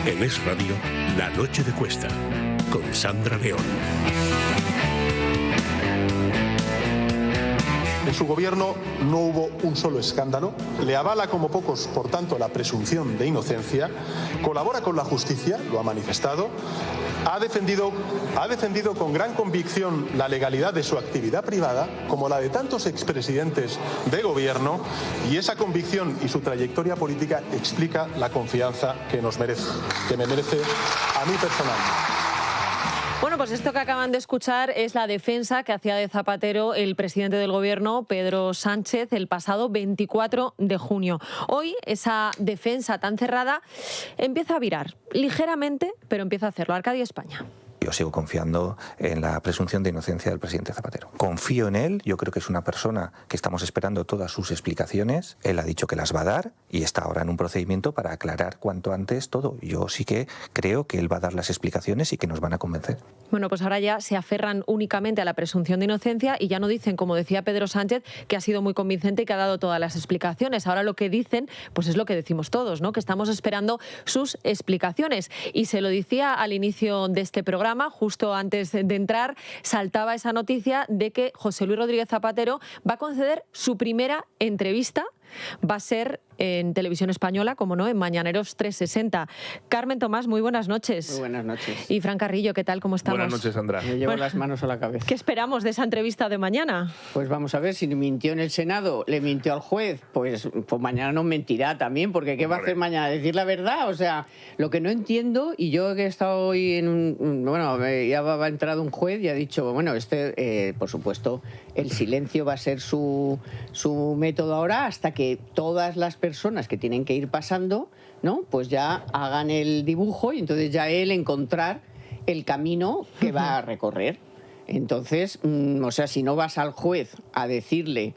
En Es Radio, La Noche de Cuesta, con Sandra León. En su gobierno no hubo un solo escándalo, le avala como pocos, por tanto, la presunción de inocencia, colabora con la justicia, lo ha manifestado, ha defendido con gran convicción la legalidad de su actividad privada, como la de tantos expresidentes de gobierno, y esa convicción y su trayectoria política explica la confianza que nos merece, que me merece a mí personalmente. Bueno, pues esto que acaban de escuchar es la defensa que hacía de Zapatero el presidente del Gobierno, Pedro Sánchez, el pasado 24 de junio. Hoy esa defensa tan cerrada empieza a virar ligeramente, pero empieza a hacerlo. Arcadio España. Yo sigo confiando en la presunción de inocencia del presidente Zapatero. Confío en él, yo creo que es una persona que estamos esperando todas sus explicaciones. Él ha dicho que las va a dar y está ahora en un procedimiento para aclarar cuanto antes todo. Yo sí que creo que él va a dar las explicaciones y que nos van a convencer. Bueno, pues ahora ya se aferran únicamente a la presunción de inocencia y ya no dicen, como decía Pedro Sánchez, que ha sido muy convincente y que ha dado todas las explicaciones. Ahora lo que dicen, pues es lo que decimos todos, ¿no? Que estamos esperando sus explicaciones. Y se lo decía al inicio de este programa, justo antes de entrar, saltaba esa noticia de que José Luis Rodríguez Zapatero va a conceder su primera entrevista. Va a ser en Televisión Española, como no, en Mañaneros 360. Carmen Tomás, muy buenas noches. Muy buenas noches. Y Fran Carrillo, ¿qué tal? ¿Cómo estamos? Buenas noches, Sandra. Me llevo las manos a la cabeza. ¿Qué esperamos de esa entrevista de mañana? Pues vamos a ver, si mintió en el Senado, le mintió al juez, pues mañana nos mentirá también, porque ¿qué va a hacer mañana? ¿Decir la verdad? O sea, lo que no entiendo, y yo que he estado hoy en un... Bueno, ya ha entrado un juez y ha dicho, bueno, por supuesto, el silencio va a ser su método ahora hasta que todas las personas que tienen que ir pasando, ¿no? Pues ya hagan el dibujo y entonces ya él encontrar el camino que va a recorrer. Entonces, o sea, si no vas al juez a decirle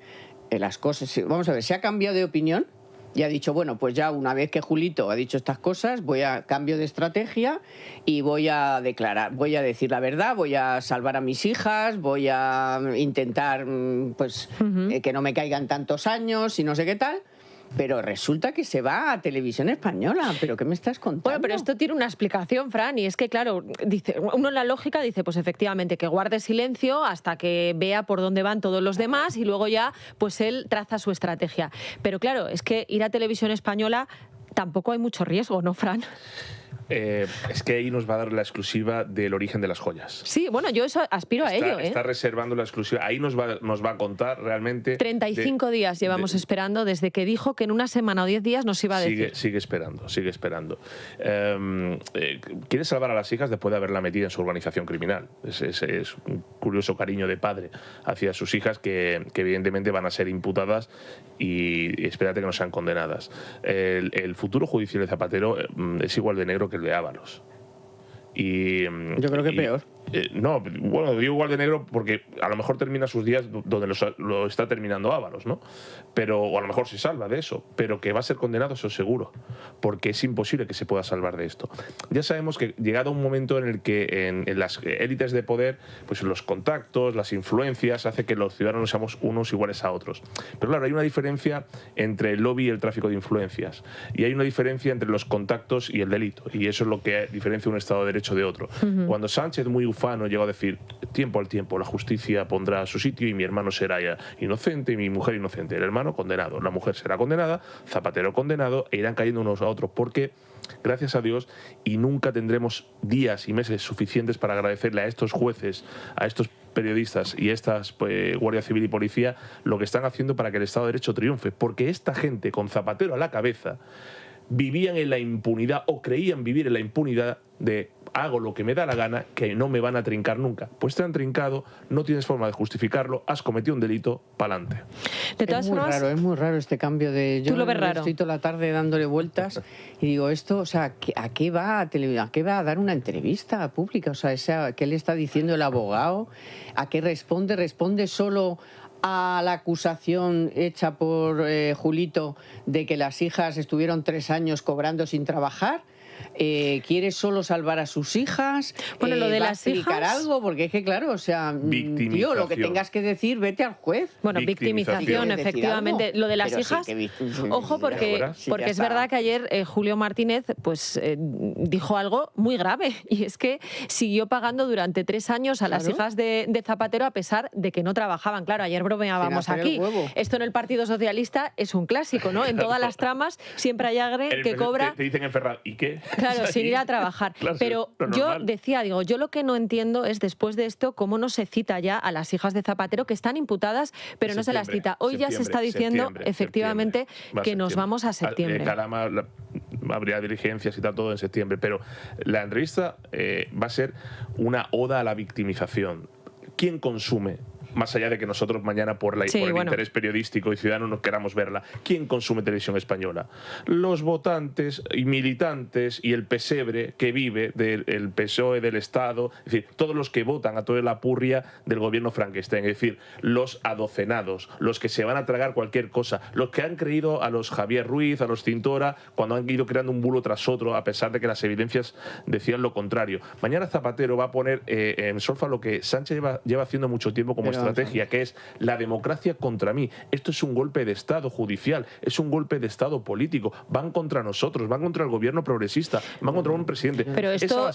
las cosas... Vamos a ver, ¿se ha cambiado de opinión? Y ha dicho, bueno, pues ya una vez que Julito ha dicho estas cosas, voy a cambio de estrategia y voy a declarar, voy a decir la verdad, voy a salvar a mis hijas, voy a intentar pues que no me caigan tantos años y no sé qué tal. Pero resulta que se va a Televisión Española. ¿Pero qué me estás contando? Bueno, pero esto tiene una explicación, Fran, y es que, claro, dice, uno en la lógica dice, pues efectivamente, que guarde silencio hasta que vea por dónde van todos los demás y luego ya, pues él traza su estrategia. Pero claro, es que ir a Televisión Española tampoco hay mucho riesgo, ¿no, Fran? Es que ahí nos va a dar la exclusiva del origen de las joyas. Sí, bueno, yo eso aspiro a ello. Está reservando la exclusiva. Ahí nos va a contar realmente... 35 días llevamos esperando desde que dijo que en una semana o 10 días nos iba a decir. Sigue esperando. Quiere salvar a las hijas después de haberla metido en su organización criminal. Es un curioso cariño de padre hacia sus hijas que evidentemente van a ser imputadas y espérate que no sean condenadas. El futuro judicial de Zapatero es igual de negro que el de Ábalos. Yo creo que peor. No, bueno, digo igual de negro porque a lo mejor termina sus días donde lo está terminando Ábalos, ¿no? O a lo mejor se salva de eso, pero que va a ser condenado, eso seguro, porque es imposible que se pueda salvar de esto. Ya sabemos que llegado un momento en el que en las élites de poder, pues los contactos, las influencias, hace que los ciudadanos seamos unos iguales a otros. Pero claro, hay una diferencia entre el lobby y el tráfico de influencias, y hay una diferencia entre los contactos y el delito, y eso es lo que diferencia un Estado de Derecho de otro. Cuando Sánchez, muy ufano, llegó a decir, tiempo al tiempo, la justicia pondrá a su sitio y mi hermano será inocente y mi mujer inocente, el hermano condenado, la mujer será condenada, Zapatero condenado, e irán cayendo unos a otros, porque gracias a Dios, y nunca tendremos días y meses suficientes para agradecerle a estos jueces, a estos periodistas y estas Guardia Civil y Policía lo que están haciendo para que el Estado de Derecho triunfe, porque esta gente con Zapatero a la cabeza vivían en la impunidad o creían vivir en la impunidad de hago lo que me da la gana, que no me van a trincar nunca. Pues te han trincado, no tienes forma de justificarlo, has cometido un delito, pa'lante. De todas formas, es muy raro este cambio de... ¿Tú lo ves raro? Estoy toda la tarde dándole vueltas y digo, esto, o sea, ¿a qué va a dar una entrevista pública? O sea, ¿qué le está diciendo el abogado? ¿A qué responde? ¿Responde solo a la acusación hecha por Julito de que las hijas estuvieron 3 años cobrando sin trabajar? quiere solo salvar a sus hijas, Bueno, lo de va a las explicar hijas... algo, porque es que claro, o sea, tío, Victimización. lo que tengas que decir, vete al juez. Bueno, victimización, ¿Quieres decir efectivamente. algo? Lo de las Pero sí hijas, que ojo, porque Sí, porque ya es está. verdad que ayer Julio Martínez pues dijo algo muy grave, y es que siguió pagando durante 3 años a las Claro. hijas de Zapatero a pesar de que no trabajaban. Claro, ayer bromeábamos Sin hacer el aquí. huevo. Esto en el Partido Socialista es un clásico, ¿no? En todas las tramas siempre hay alguien que cobra... Te dicen en Ferran, ¿y qué? Claro, sin ir a trabajar. Claro, Pero lo yo normal. decía, digo, yo lo que no entiendo es después de esto cómo no se cita ya a las hijas de Zapatero que están imputadas, pero no se las cita. Hoy ya se está diciendo efectivamente que nos vamos a septiembre. Calama habría diligencias y tal, todo en septiembre, pero la entrevista va a ser una oda a la victimización. ¿Quién consume? Más allá de que nosotros mañana por el interés periodístico y ciudadano nos queramos verla, ¿quién consume televisión española? Los votantes y militantes y el pesebre que vive del PSOE, del Estado, es decir, todos los que votan a toda la purria del gobierno Frankenstein, es decir, los adocenados, los que se van a tragar cualquier cosa, los que han creído a los Javier Ruiz, a los Cintora, cuando han ido creando un bulo tras otro, a pesar de que las evidencias decían lo contrario. Mañana Zapatero va a poner en solfa lo que Sánchez lleva haciendo mucho tiempo como estrategia, que es la democracia contra mí. Esto es un golpe de Estado judicial, es un golpe de Estado político. Van contra nosotros, van contra el gobierno progresista, van contra un presidente. Pero esto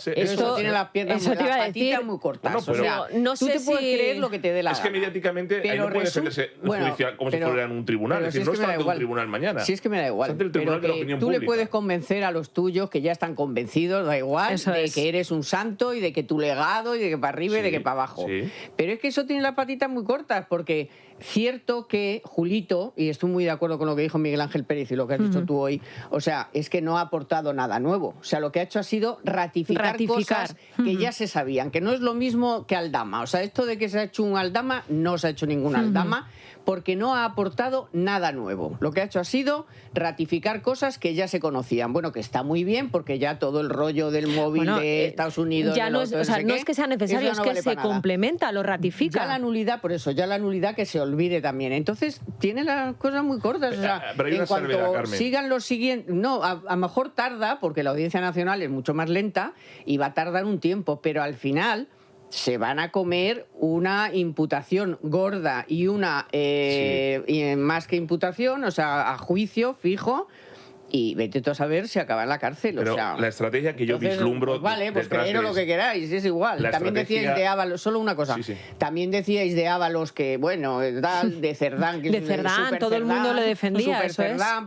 tiene las piernas eso te iba a patitas decir, muy cortas. Bueno, pero- o sea, no tú sé te puedes si- creer lo que te dé la Es que gana. mediáticamente ahí Pero no puede resulta- defenderse bueno, judicial como pero- si fuera en un tribunal. pero Es decir, si no es que está me da ante un igual. tribunal mañana. Si es que me da igual. Está ante el Pero tribunal de la que opinión tú le pública. puedes convencer a los tuyos que ya están convencidos, da igual, Eso de es. que eres un santo y de que tu legado y de que para arriba y de Sí, que para abajo. sí. Pero es que eso tiene las patitas muy cortas, porque cierto que Julito, y estoy muy de acuerdo con lo que dijo Miguel Ángel Pérez y lo que has dicho tú hoy, o sea, es que no ha aportado nada nuevo. O sea, lo que ha hecho ha sido ratificar. Cosas que ya se sabían, que no es lo mismo que Aldama. O sea, esto de que se ha hecho un Aldama, no se ha hecho ningún Aldama, porque no ha aportado nada nuevo. Lo que ha hecho ha sido ratificar cosas que ya se conocían. Bueno, que está muy bien, porque ya todo el rollo del móvil Bueno, de Estados Unidos... ya del no es, otro, o sea, sé no qué, es que sea necesario, eso es no que vale se para nada. complementa, lo ratifica. Ya la nulidad, por eso, ya la nulidad que se olvide también. Entonces, tiene las cosas muy cortas. O sea, Pero hay en una cuanto salvedad, Carmen. sigan los siguientes... No, a lo mejor tarda, porque la Audiencia Nacional es mucho más lenta y va a tardar un tiempo, pero al final se van a comer una imputación gorda y una y más que imputación, o sea, a juicio fijo. Y vete tú a saber si acaba en la cárcel. Pero o sea, la estrategia que yo entonces, vislumbro pues vale, pues detrás creeros de lo que queráis, es igual. la También estrategia- decíais de Ábalos, solo una cosa. Sí, sí. También decíais de Ábalos que, bueno, tal, de Cerdán. Que De es Cerdán, super todo el mundo Cerdán, le defendía, super eso es. Cerdán,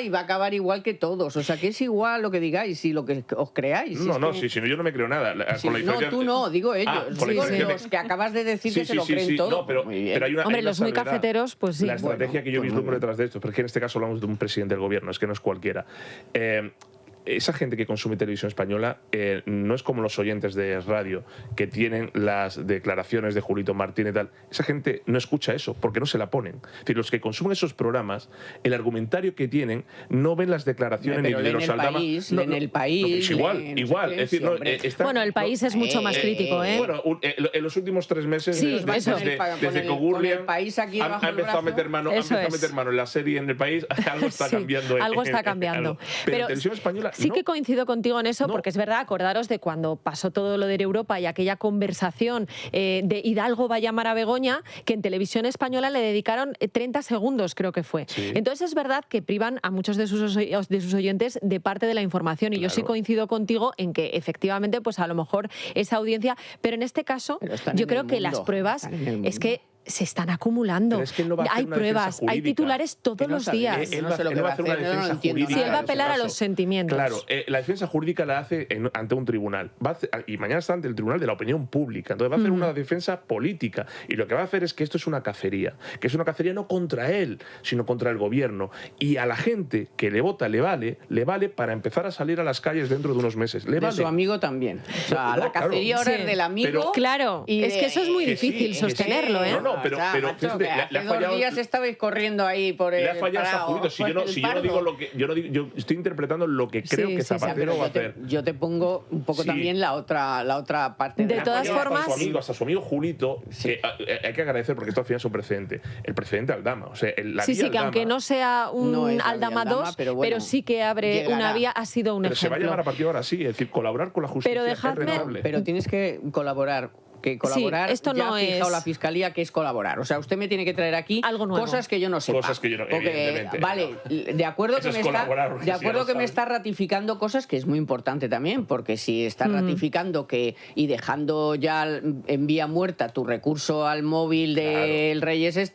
y va a acabar igual que todos. O sea, que es igual lo que digáis y lo que os creáis. Si No, es no, que- si no, yo no me creo nada. si- Con la no, diferencia- tú no, digo ellos. con la digo diferencia de- los que acabas de decir que se lo creen todo. No, pero, Muy bien. pero hay una, Hombre, hay una los muy salvedad. cafeteros, pues sí. La estrategia Bueno, que yo pues muy vislumbro bien. detrás de esto, porque en este caso hablamos de un presidente del gobierno, es que no es cualquiera. Esa gente que consume televisión española no es como los oyentes de radio que tienen las declaraciones de Julito Martínez y tal. Esa gente no escucha eso porque no se la ponen. Es decir, los que consumen esos programas, el argumentario que tienen, no ven las declaraciones Pero ni de leen los El Aldama. País, leen El País, es igual, leen no sé igual. qué, Es decir, sí, no, hombre. está- Bueno, El País es mucho más crítico, ¿eh? Bueno, en los últimos 3 meses, Sí, desde, eso. desde Con el Gugurlian, País aquí ha debajo del empezado a brazo. meter mano, Eso es. en la serie en El País, algo está Sí, cambiando. algo está cambiando. Pero en televisión española sí no. que coincido contigo en eso, No. porque es verdad, acordaros de cuando pasó todo lo de Europa y aquella conversación de Hidalgo va a llamar a Begoña, que en televisión española le dedicaron 30 segundos, creo que fue. Sí. Entonces es verdad que privan a muchos de sus oyentes de parte de la información, y yo sí Claro. coincido contigo en que efectivamente, pues a lo mejor esa audiencia, pero en este caso Pero están yo en creo el que las mundo, pruebas están en el es mundo. que se están acumulando. Pero es que él no va a hacer Hay una pruebas, defensa hay jurídica. titulares todos Que no los sabe. días. Él No va sé lo él que va va a hacer una a hacer, yo no lo defensa entiendo jurídica. Sí, él va a en ese apelar a caso. los sentimientos. Claro, la defensa jurídica la hace ante un tribunal. Y mañana está ante el tribunal de la opinión pública. Entonces va a hacer una defensa política. Y lo que va a hacer es que esto es una cacería. Que es una cacería no contra él, sino contra el gobierno. Y a la gente que le vota le vale para empezar a salir a las calles dentro de unos meses. Le De vale. su amigo también. O sea, No, la claro. cacería ahora Sí. es del amigo. Pero- Claro, y es que eso es muy que sí, difícil que sí. sostenerlo, ¿eh? No, no, pero macho, fíjate, hace 2 días estabais corriendo ahí por el le ha fallado a Julito. Si yo no digo lo que yo estoy interpretando lo que creo que Zapatero va a hacer. Yo te pongo un poco también la otra parte. De todas formas, hasta su amigo Julito, que hay que agradecer porque esto al final es un precedente. El precedente Aldama, o sea, la vía que Aldama, aunque no sea un Aldama 2, pero sí que abre una vía, ha sido un ejemplo. Pero se va a llamar a partir de ahora sí, es decir, colaborar con la justicia es renovable. Pero tienes que colaborar. Que colaborar, esto ya no ha fijado es... la Fiscalía que es colaborar. O sea, usted me tiene que traer aquí cosas que yo no sepa. Cosas que yo no, porque, vale, de acuerdo que me está ratificando cosas que es muy importante también, porque si está ratificando que y dejando ya en vía muerta tu recurso al móvil del Reyes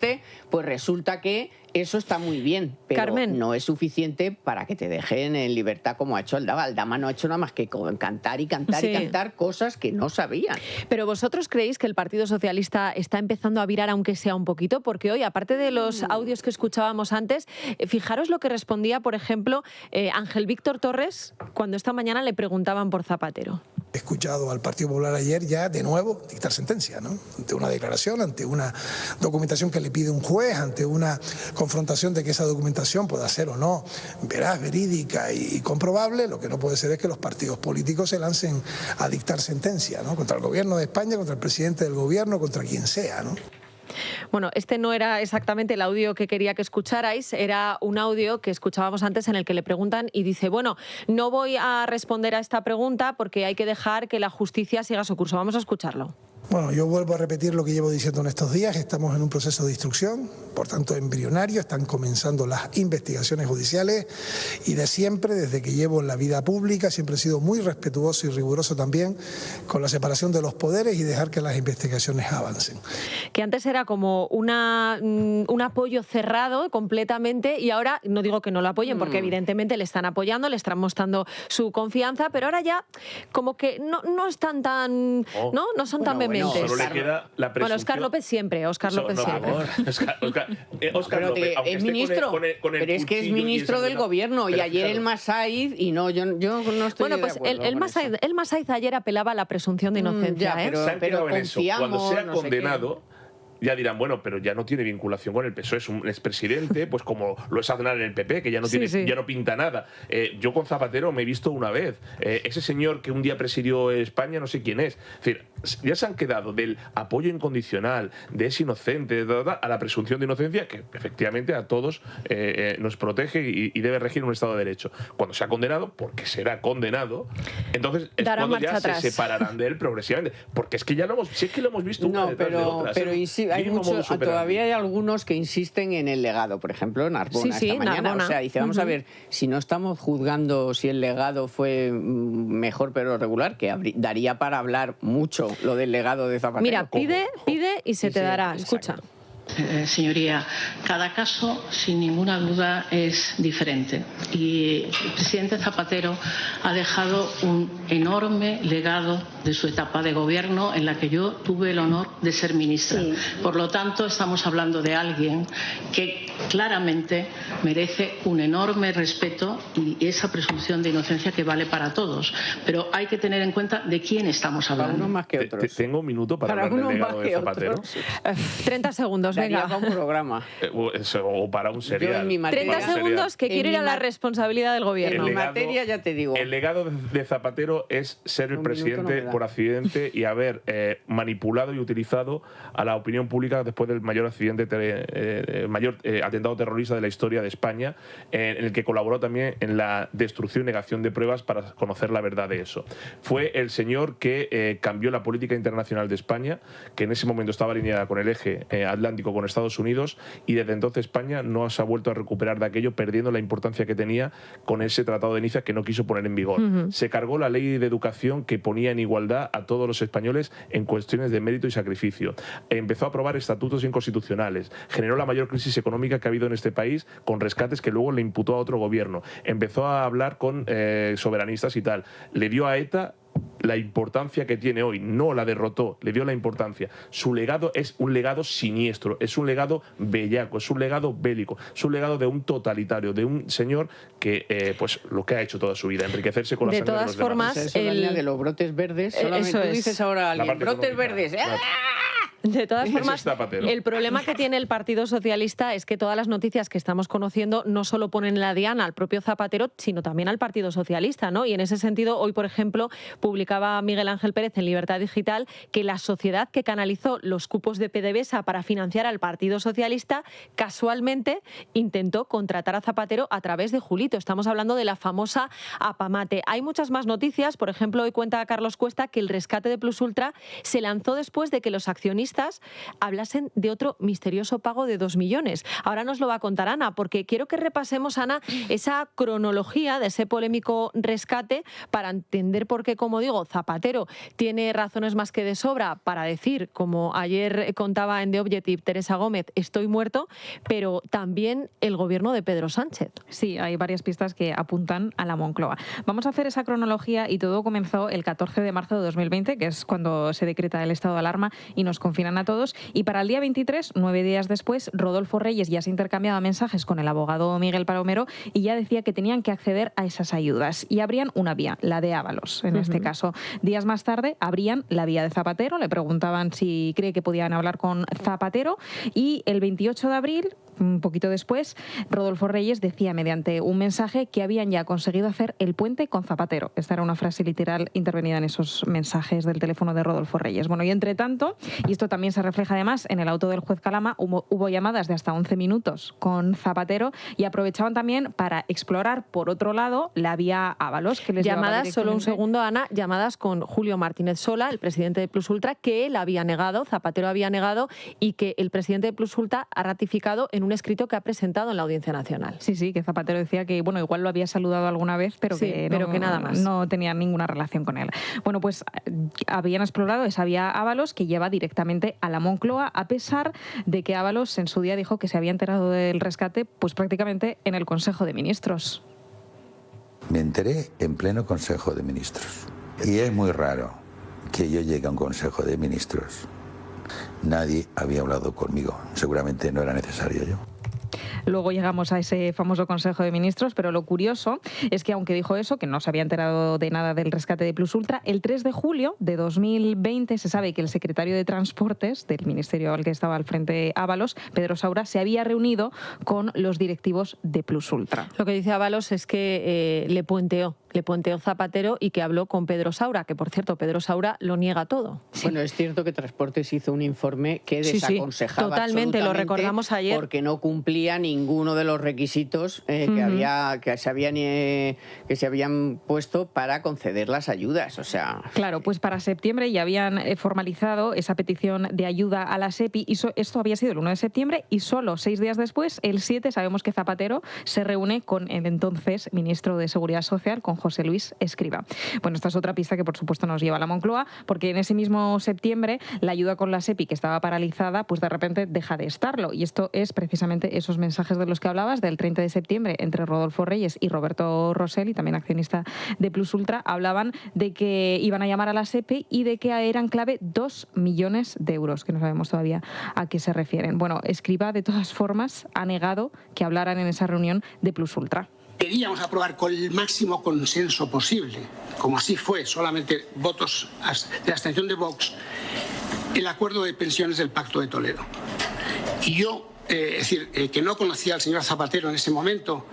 pues resulta que eso está muy bien, pero Carmen, no es suficiente para que te dejen en libertad como ha hecho Aldama. Aldama no ha hecho nada más que cantar y cantar y cantar cosas que no sabían. Pero vosotros creéis que el Partido Socialista está empezando a virar, aunque sea un poquito, porque hoy, aparte de los audios que escuchábamos antes, fijaros lo que respondía, por ejemplo, Ángel Víctor Torres cuando esta mañana le preguntaban por Zapatero. He escuchado al Partido Popular ayer ya de nuevo dictar sentencia, ¿no? Ante una declaración, ante una documentación que le pide un juez, ante una confrontación de que esa documentación pueda ser o no veraz, verídica y comprobable. Lo que no puede ser es que los partidos políticos se lancen a dictar sentencia, ¿no? Contra el gobierno de España, contra el presidente del gobierno, contra quien sea, ¿no? Bueno, este no era exactamente el audio que quería que escucharais, era un audio que escuchábamos antes en el que le preguntan y dice, bueno, no voy a responder a esta pregunta porque hay que dejar que la justicia siga su curso. Vamos a escucharlo. Bueno, yo vuelvo a repetir lo que llevo diciendo en estos días. Estamos en un proceso de instrucción, por tanto embrionario, están comenzando las investigaciones judiciales y de siempre, desde que llevo en la vida pública, siempre he sido muy respetuoso y riguroso también con la separación de los poderes y dejar que las investigaciones avancen. Que antes era como un apoyo cerrado completamente y ahora, no digo que no lo apoyen porque evidentemente le están apoyando, le están mostrando su confianza, pero ahora ya como que no están tan... no son tan vehementes. Solo le queda la presunción. Bueno, Óscar López siempre, Óscar López siempre. Óscar López, es ministro, pero es que es ministro del gobierno y ayer el Masaiz y no, yo no estoy Bueno, pues el Masaiz ayer apelaba a la presunción de inocencia. Pero confiamos, cuando sea condenado... Ya dirán, bueno, pero ya no tiene vinculación con el PSOE, es un expresidente, pues como lo es Aznar en el PP, que ya no tiene, ya no pinta nada. Yo con Zapatero me he visto una vez. Ese señor que un día presidió España, no sé quién es. Es decir, ya se han quedado del apoyo incondicional, de es inocente, a la presunción de inocencia, que efectivamente a todos nos protege y debe regir un Estado de Derecho. Cuando sea condenado, porque será condenado, entonces es cuando ya se separarán de él progresivamente. Porque es que ya lo hemos visto una detrás de otra. Pero todavía hay algunos que insisten en el legado, por ejemplo, Narbona esta mañana. Narbona. O sea, dice, vamos a ver, si no estamos juzgando si el legado fue mejor pero regular, que daría para hablar mucho lo del legado de Zapatero. Mira, pide y se te dará. Escucha. Señoría, cada caso, sin ninguna duda, es diferente. Y el presidente Zapatero ha dejado un enorme legado de su etapa de gobierno en la que yo tuve el honor de ser ministra. Sí. Por lo tanto, estamos hablando de alguien que claramente merece un enorme respeto y esa presunción de inocencia que vale para todos. Pero hay que tener en cuenta de quién estamos hablando. Para unos más que otros. ¿Tengo un minuto para hablar del legado de Zapatero? 30 segundos, venga. Para un programa. O para un serial. Yo en mi materia, 30 segundos que quiero ir a la responsabilidad del gobierno. En mi materia ya te digo. El legado de Zapatero es ser el presidente por accidente y haber manipulado y utilizado a la opinión pública después del mayor atentado terrorista de la historia de España, en el que colaboró también en la destrucción y negación de pruebas para conocer la verdad de eso. Fue el señor que cambió la política internacional de España, que en ese momento estaba alineada con el eje atlántico con Estados Unidos, y desde entonces España no se ha vuelto a recuperar de aquello, perdiendo la importancia que tenía con ese Tratado de Niza que no quiso poner en vigor. Se cargó la ley de educación que ponía en igualdad a todos los españoles en cuestiones de mérito y sacrificio. Empezó a aprobar estatutos inconstitucionales, generó la mayor crisis económica que ha habido en este país, con rescates que luego le imputó a otro gobierno. Empezó a hablar con soberanistas y tal. Le dio a ETA la importancia que tiene hoy, no la derrotó, le dio la importancia. Su legado es un legado siniestro, es un legado bellaco, es un legado bélico, es un legado de un totalitario, de un señor que, pues, lo que ha hecho toda su vida, enriquecerse con la sangre de los demás. Eso de los brotes verdes, solamente tú dices ahora a alguien, brotes verdes, De todas Ese formas, es Zapatero. el problema que tiene el Partido Socialista es que todas las noticias que estamos conociendo no solo ponen la diana al propio Zapatero, sino también al Partido Socialista, ¿no? Y en ese sentido, hoy, por ejemplo, publicaba Miguel Ángel Pérez en Libertad Digital que la sociedad que canalizó los cupos de PDVSA para financiar al Partido Socialista casualmente intentó contratar a Zapatero a través de Julito. Estamos hablando de la famosa Apamate. Hay muchas más noticias. Por ejemplo, hoy cuenta Carlos Cuesta que el rescate de Plus Ultra se lanzó después de que los accionistas hablasen de otro misterioso pago de 2 millones. Ahora nos lo va a contar Ana, porque quiero que repasemos, Ana, esa cronología de ese polémico rescate para entender por qué, como digo, Zapatero tiene razones más que de sobra para decir, como ayer contaba en The Objective Teresa Gómez, estoy muerto, pero también el gobierno de Pedro Sánchez. Sí, hay varias pistas que apuntan a la Moncloa. Vamos a hacer esa cronología y todo comenzó el 14 de marzo de 2020, que es cuando se decreta el estado de alarma y nos confinan a todos. Y para el día 23, 9 días después, Rodolfo Reyes ya se intercambiaba mensajes con el abogado Miguel Palomero y ya decía que tenían que acceder a esas ayudas. Y abrían una vía, la de Ábalos, en este caso. Días más tarde, abrían la vía de Zapatero, le preguntaban si cree que podían hablar con Zapatero y el 28 de abril, un poquito después, Rodolfo Reyes decía mediante un mensaje que habían ya conseguido hacer el puente con Zapatero. Esta era una frase literal intervenida en esos mensajes del teléfono de Rodolfo Reyes. Bueno, y entre tanto, y esto también se refleja además en el auto del juez Calama, hubo llamadas de hasta 11 minutos con Zapatero y aprovechaban también para explorar por otro lado la vía Ábalos. Que les llamadas, solo un segundo, Ana, llamadas con Julio Martínez Sola, el presidente de Plus Ultra, que él había negado, Zapatero había negado, y que el presidente de Plus Ultra ha ratificado en un escrito que ha presentado en la Audiencia Nacional. Sí, que Zapatero decía que, bueno, igual lo había saludado alguna vez, pero, sí, que nada más. No tenía ninguna relación con él. Bueno, pues habían explorado esa vía Ábalos que lleva directamente a la Moncloa, a pesar de que Ábalos en su día dijo que se había enterado del rescate pues prácticamente en el Consejo de Ministros. Me enteré en pleno Consejo de Ministros. Y es muy raro que yo llegue a un Consejo de Ministros. Nadie había hablado conmigo. Seguramente no era necesario yo. Luego llegamos a ese famoso Consejo de Ministros, pero lo curioso es que aunque dijo eso, que no se había enterado de nada del rescate de Plus Ultra, el 3 de julio de 2020 se sabe que el secretario de Transportes del ministerio al que estaba al frente Ábalos, Pedro Saura, se había reunido con los directivos de Plus Ultra. Lo que dice Ábalos es que le puenteó Zapatero y que habló con Pedro Saura, que por cierto Pedro Saura lo niega todo. Bueno, es cierto que Transportes hizo un informe que desaconsejaba totalmente, lo recordamos ayer, porque no cumplía ninguno de los requisitos que se habían puesto para conceder las ayudas. O sea, claro, pues para septiembre ya habían formalizado esa petición de ayuda a la SEPI y esto había sido el 1 de septiembre y solo 6 días después, el 7, sabemos que Zapatero se reúne con el entonces ministro de Seguridad Social, con José Luis Escrivá. Bueno, esta es otra pista que por supuesto nos lleva a la Moncloa, porque en ese mismo septiembre la ayuda con la SEPI, que estaba paralizada, pues de repente deja de estarlo. Y esto es precisamente esos mensajes de los que hablabas, del 30 de septiembre, entre Rodolfo Reyes y Roberto Rosell, y también accionista de Plus Ultra, hablaban de que iban a llamar a la SEPI y de que eran clave 2 millones de euros, que no sabemos todavía a qué se refieren. Bueno, Escrivá, de todas formas, ha negado que hablaran en esa reunión de Plus Ultra. Queríamos aprobar con el máximo consenso posible, como así fue, solamente votos de abstención de Vox, el acuerdo de pensiones del Pacto de Toledo. Y yo, que no conocía al señor Zapatero en ese momento,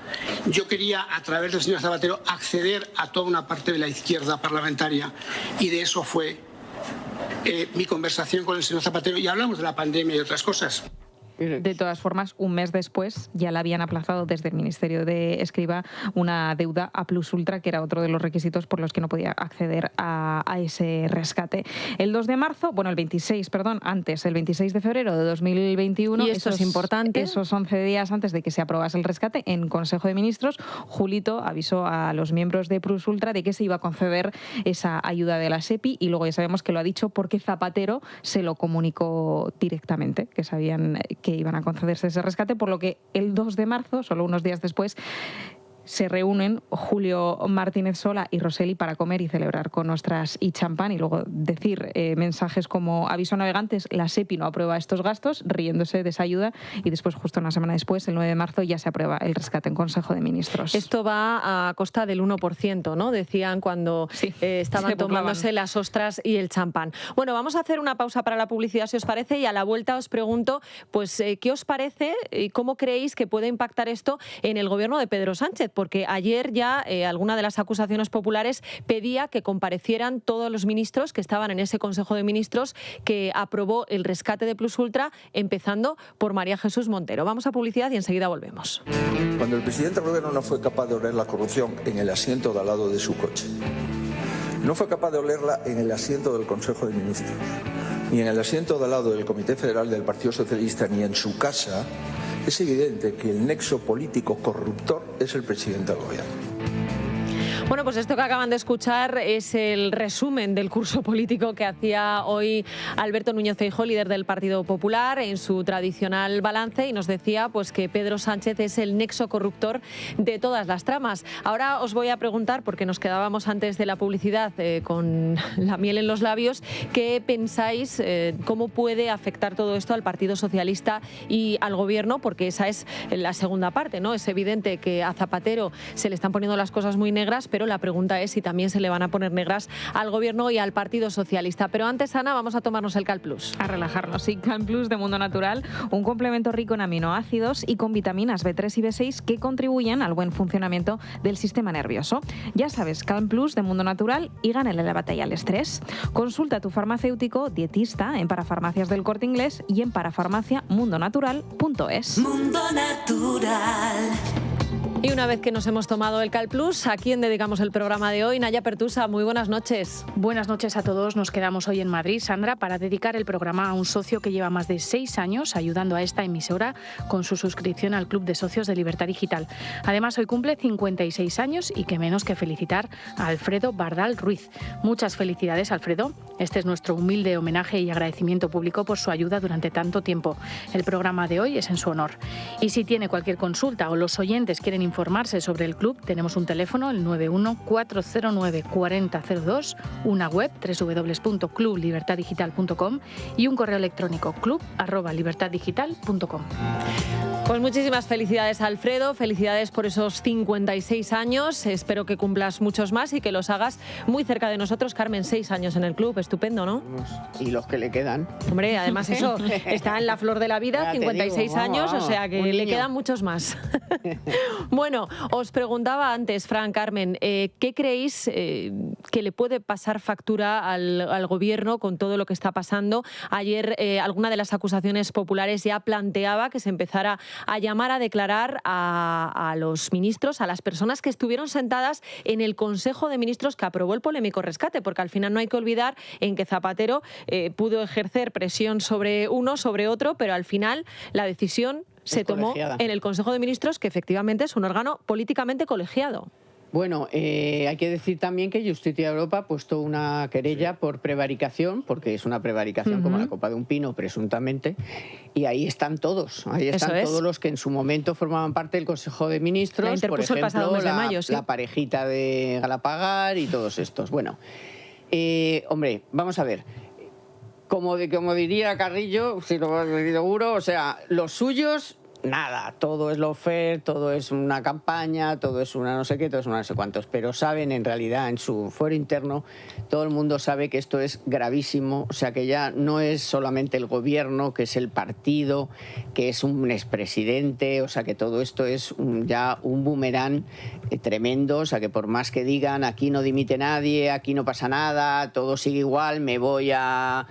yo quería, a través del señor Zapatero, acceder a toda una parte de la izquierda parlamentaria, y de eso fue mi conversación con el señor Zapatero, y hablamos de la pandemia y otras cosas. De todas formas, un mes después ya la habían aplazado desde el Ministerio de Escrivá una deuda a Plus Ultra, que era otro de los requisitos por los que no podía acceder a ese rescate. El 2 de marzo, bueno, el 26 de febrero de 2021, y esto es importante, esos 11 días antes de que se aprobase el rescate en Consejo de Ministros, Julito avisó a los miembros de Plus Ultra de que se iba a conceder esa ayuda de la SEPI, y luego ya sabemos que lo ha dicho porque Zapatero se lo comunicó directamente, que sabían que iban a concederse ese rescate, por lo que el 2 de marzo, solo unos días después, se reúnen Julio Martínez Sola y Rosselli para comer y celebrar con ostras y champán y luego decir mensajes como aviso a navegantes, la SEPI no aprueba estos gastos, riéndose de esa ayuda, y después justo una semana después, el 9 de marzo, ya se aprueba el rescate en Consejo de Ministros. Esto va a costa del 1%, ¿no? Decían cuando estaban tomándose las ostras y el champán. Bueno, vamos a hacer una pausa para la publicidad, si os parece, y a la vuelta os pregunto, pues, ¿qué os parece y cómo creéis que puede impactar esto en el gobierno de Pedro Sánchez? Porque ayer ya alguna de las acusaciones populares pedía que comparecieran todos los ministros que estaban en ese Consejo de Ministros que aprobó el rescate de Plus Ultra, empezando por María Jesús Montero. Vamos a publicidad y enseguida volvemos. Cuando el presidente del gobierno no fue capaz de oler la corrupción en el asiento de al lado de su coche, no fue capaz de olerla en el asiento del Consejo de Ministros, ni en el asiento de al lado del Comité Federal del Partido Socialista, ni en su casa, es evidente que el nexo político corruptor es el presidente del gobierno. Bueno, pues esto que acaban de escuchar es el resumen del curso político que hacía hoy Alberto Núñez Feijóo, líder del Partido Popular, en su tradicional balance, y nos decía pues que Pedro Sánchez es el nexo corruptor de todas las tramas. Ahora os voy a preguntar, porque nos quedábamos antes de la publicidad con la miel en los labios, ¿qué pensáis, cómo puede afectar todo esto al Partido Socialista y al Gobierno? Porque esa es la segunda parte, ¿no? Es evidente que a Zapatero se le están poniendo las cosas muy negras, pero la pregunta es si también se le van a poner negras al Gobierno y al Partido Socialista. Pero antes, Ana, vamos a tomarnos el CalPlus. A relajarnos. Sí, CalPlus de Mundo Natural, un complemento rico en aminoácidos y con vitaminas B3 y B6 que contribuyen al buen funcionamiento del sistema nervioso. Ya sabes, CalPlus de Mundo Natural, y gánale la batalla al estrés. Consulta a tu farmacéutico dietista en Parafarmacias del Corte Inglés y en parafarmaciamundonatural.es. Mundo Natural. Y una vez que nos hemos tomado el CalPlus, ¿a quién dedicamos el programa de hoy? Naya Pertusa, muy buenas noches. Buenas noches a todos. Nos quedamos hoy en Madrid, Sandra, para dedicar el programa a un socio que lleva más de 6 años ayudando a esta emisora con su suscripción al Club de Socios de Libertad Digital. Además, hoy cumple 56 años y qué menos que felicitar a Alfredo Bardal Ruiz. Muchas felicidades, Alfredo. Este es nuestro humilde homenaje y agradecimiento público por su ayuda durante tanto tiempo. El programa de hoy es en su honor. Y si tiene cualquier consulta o los oyentes quieren informarse sobre el club, tenemos un teléfono, el 91-409-4002, una web, www.clublibertaddigital.com, y un correo electrónico, club@libertaddigital.com. Pues muchísimas felicidades, Alfredo, felicidades por esos 56 años, espero que cumplas muchos más y que los hagas muy cerca de nosotros. Carmen, 6 años en el club, estupendo, ¿no? Y los que le quedan. Hombre, además eso, está en la flor de la vida, 56 años, vamos, o sea que le quedan muchos más. Bueno, os preguntaba antes, Fran, Carmen, ¿qué creéis que le puede pasar factura al Gobierno con todo lo que está pasando? Ayer alguna de las acusaciones populares ya planteaba que se empezara a llamar a declarar a los ministros, a las personas que estuvieron sentadas en el Consejo de Ministros que aprobó el polémico rescate, porque al final no hay que olvidar en que Zapatero pudo ejercer presión sobre uno, sobre otro, pero al final la decisión se tomó en el Consejo de Ministros, que efectivamente es un órgano políticamente colegiado. Bueno, hay que decir también que Justicia Europa ha puesto una querella por prevaricación, porque es una prevaricación como la copa de un pino, presuntamente, y ahí están todos. Ahí están todos los que en su momento formaban parte del Consejo de Ministros, por ejemplo, el pasado mes de mayo, la parejita de Galapagar y todos estos. Bueno, hombre, vamos a ver. Como diría Carrillo, si lo seguro, o sea, los suyos, nada, todo es lawfare, todo es una campaña, todo es una no sé qué, todo es una no sé cuántos, pero saben en realidad en su fuero interno, todo el mundo sabe que esto es gravísimo, o sea que ya no es solamente el gobierno, que es el partido, que es un expresidente, o sea que todo esto es ya un boomerang tremendo, o sea que por más que digan aquí no dimite nadie, aquí no pasa nada, todo sigue igual, me voy a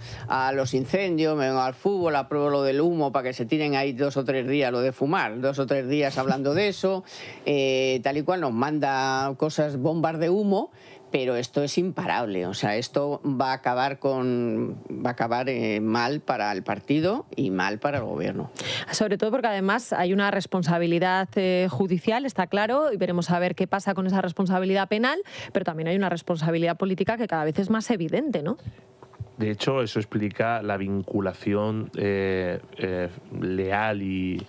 los incendios, me vengo al fútbol, apruebo lo del humo para que se tiren ahí 2 o 3 días, de fumar, 2 o 3 días hablando de eso, tal y cual nos manda cosas, bombas de humo, pero esto es imparable, o sea, esto va a acabar mal para el partido y mal para el gobierno. Sobre todo porque además hay una responsabilidad judicial, está claro, y veremos a ver qué pasa con esa responsabilidad penal, pero también hay una responsabilidad política que cada vez es más evidente, ¿no? De hecho, eso explica la vinculación leal y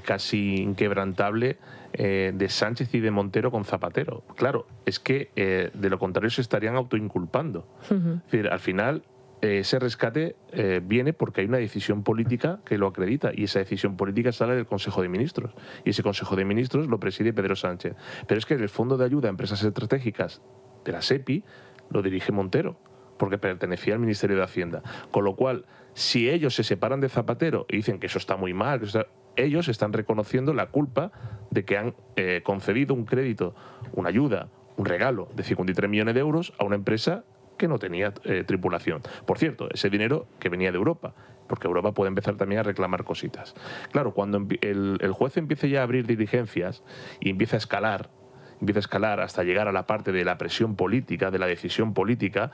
casi inquebrantable de Sánchez y de Montero con Zapatero. Claro, es que de lo contrario se estarían autoinculpando. Es decir, al final ese rescate viene porque hay una decisión política que lo acredita, y esa decisión política sale del Consejo de Ministros, y ese Consejo de Ministros lo preside Pedro Sánchez. Pero es que el Fondo de Ayuda a Empresas Estratégicas de la SEPI lo dirige Montero, porque pertenecía al Ministerio de Hacienda. Con lo cual, si ellos se separan de Zapatero y dicen que eso está muy mal, ellos están reconociendo la culpa de que han concedido un crédito, una ayuda, un regalo de 53 millones de euros a una empresa que no tenía tripulación. Por cierto, ese dinero que venía de Europa, porque Europa puede empezar también a reclamar cositas. Claro, cuando el juez empiece ya a abrir diligencias y empieza a escalar hasta llegar a la parte de la presión política, de la decisión política,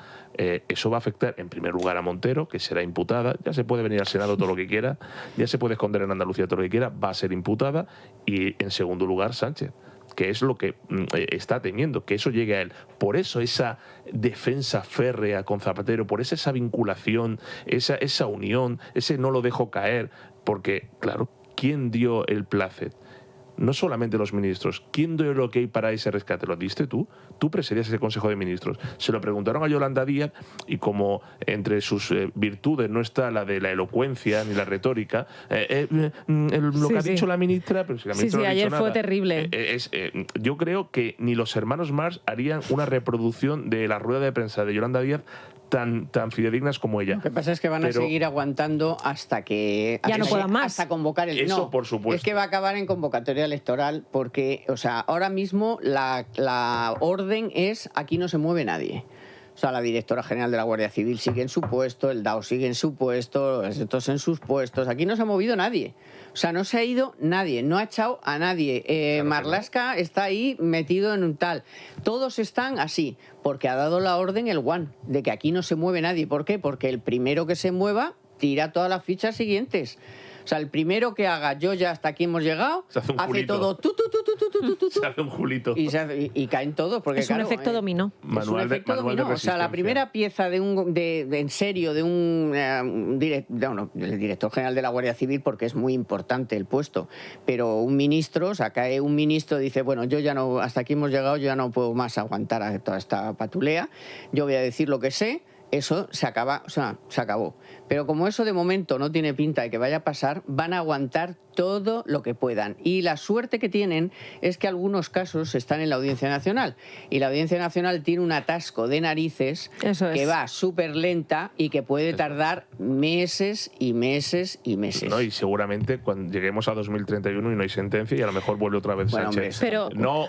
eso va a afectar en primer lugar a Montero, que será imputada. Ya se puede venir al Senado todo lo que quiera, ya se puede esconder en Andalucía todo lo que quiera, va a ser imputada. Y en segundo lugar Sánchez, que es lo que está temiendo, que eso llegue a él. Por eso esa defensa férrea con Zapatero, por esa vinculación, esa unión, ese no lo dejo caer, porque, claro, ¿quién dio el plácet? No solamente los ministros. ¿Quién dio el ok para ese rescate? ¿Lo diste tú? Tú presidías ese Consejo de Ministros. Se lo preguntaron a Yolanda Díaz y como entre sus virtudes no está la de la elocuencia ni la retórica, lo que ha dicho la ministra... Pero si la ministra no ha dicho ayer nada, fue terrible. Yo creo que ni los hermanos Marx harían una reproducción de la rueda de prensa de Yolanda Díaz tan fidedignas como ella. Lo que pasa es que van a seguir aguantando hasta que... Ya no puedan más. Hasta convocar el... Eso, no, por supuesto. Es que va a acabar en convocatoria electoral porque, o sea, ahora mismo la orden es aquí no se mueve nadie. O sea, la directora general de la Guardia Civil sigue en su puesto, el DAO sigue en su puesto, estos en sus puestos. Aquí no se ha movido nadie. O sea, no se ha ido nadie, no ha echado a nadie. Marlaska está ahí metido en un tal. Todos están así, porque ha dado la orden el One, de que aquí no se mueve nadie. ¿Por qué? Porque el primero que se mueva tira todas las fichas siguientes. O sea, el primero que haga yo ya hasta aquí hemos llegado, hace todo se hace un julito y caen todos porque es un efecto dominó. Es un efecto dominó. O sea, la primera pieza en serio de el director general de la Guardia Civil, porque es muy importante el puesto, pero un ministro, o sea, cae un ministro y dice, bueno, yo ya no, hasta aquí hemos llegado, yo ya no puedo más aguantar a toda esta patulea, yo voy a decir lo que sé. Eso se acaba, o sea, se acabó. Pero como eso de momento no tiene pinta de que vaya a pasar, van a aguantar todo lo que puedan. Y la suerte que tienen es que algunos casos están en la Audiencia Nacional. Y la Audiencia Nacional tiene un atasco de narices que va súper lenta y que puede tardar meses y meses y meses. No, y seguramente cuando lleguemos a 2031 y no hay sentencia y a lo mejor vuelve otra vez Sánchez. Pero... No,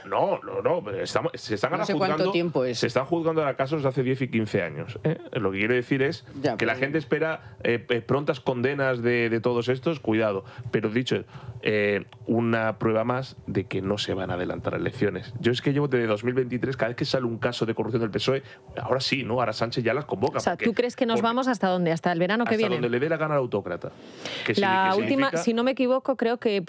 se están no sé juzgando, cuánto tiempo es. Se están juzgando ahora casos de hace 10 y 15 años. Lo que quiere decir es que la gente espera prontas condenas de todos estos, cuidado. Pero dicho, una prueba más de que no se van a adelantar elecciones. Yo es que llevo desde 2023, cada vez que sale un caso de corrupción del PSOE, ahora sí, ¿no? Ahora Sánchez ya las convoca. O sea, ¿tú crees que nos vamos hasta dónde? ¿Hasta el verano que viene? Hasta donde le dé la gana al autócrata. La última, si no me equivoco, creo que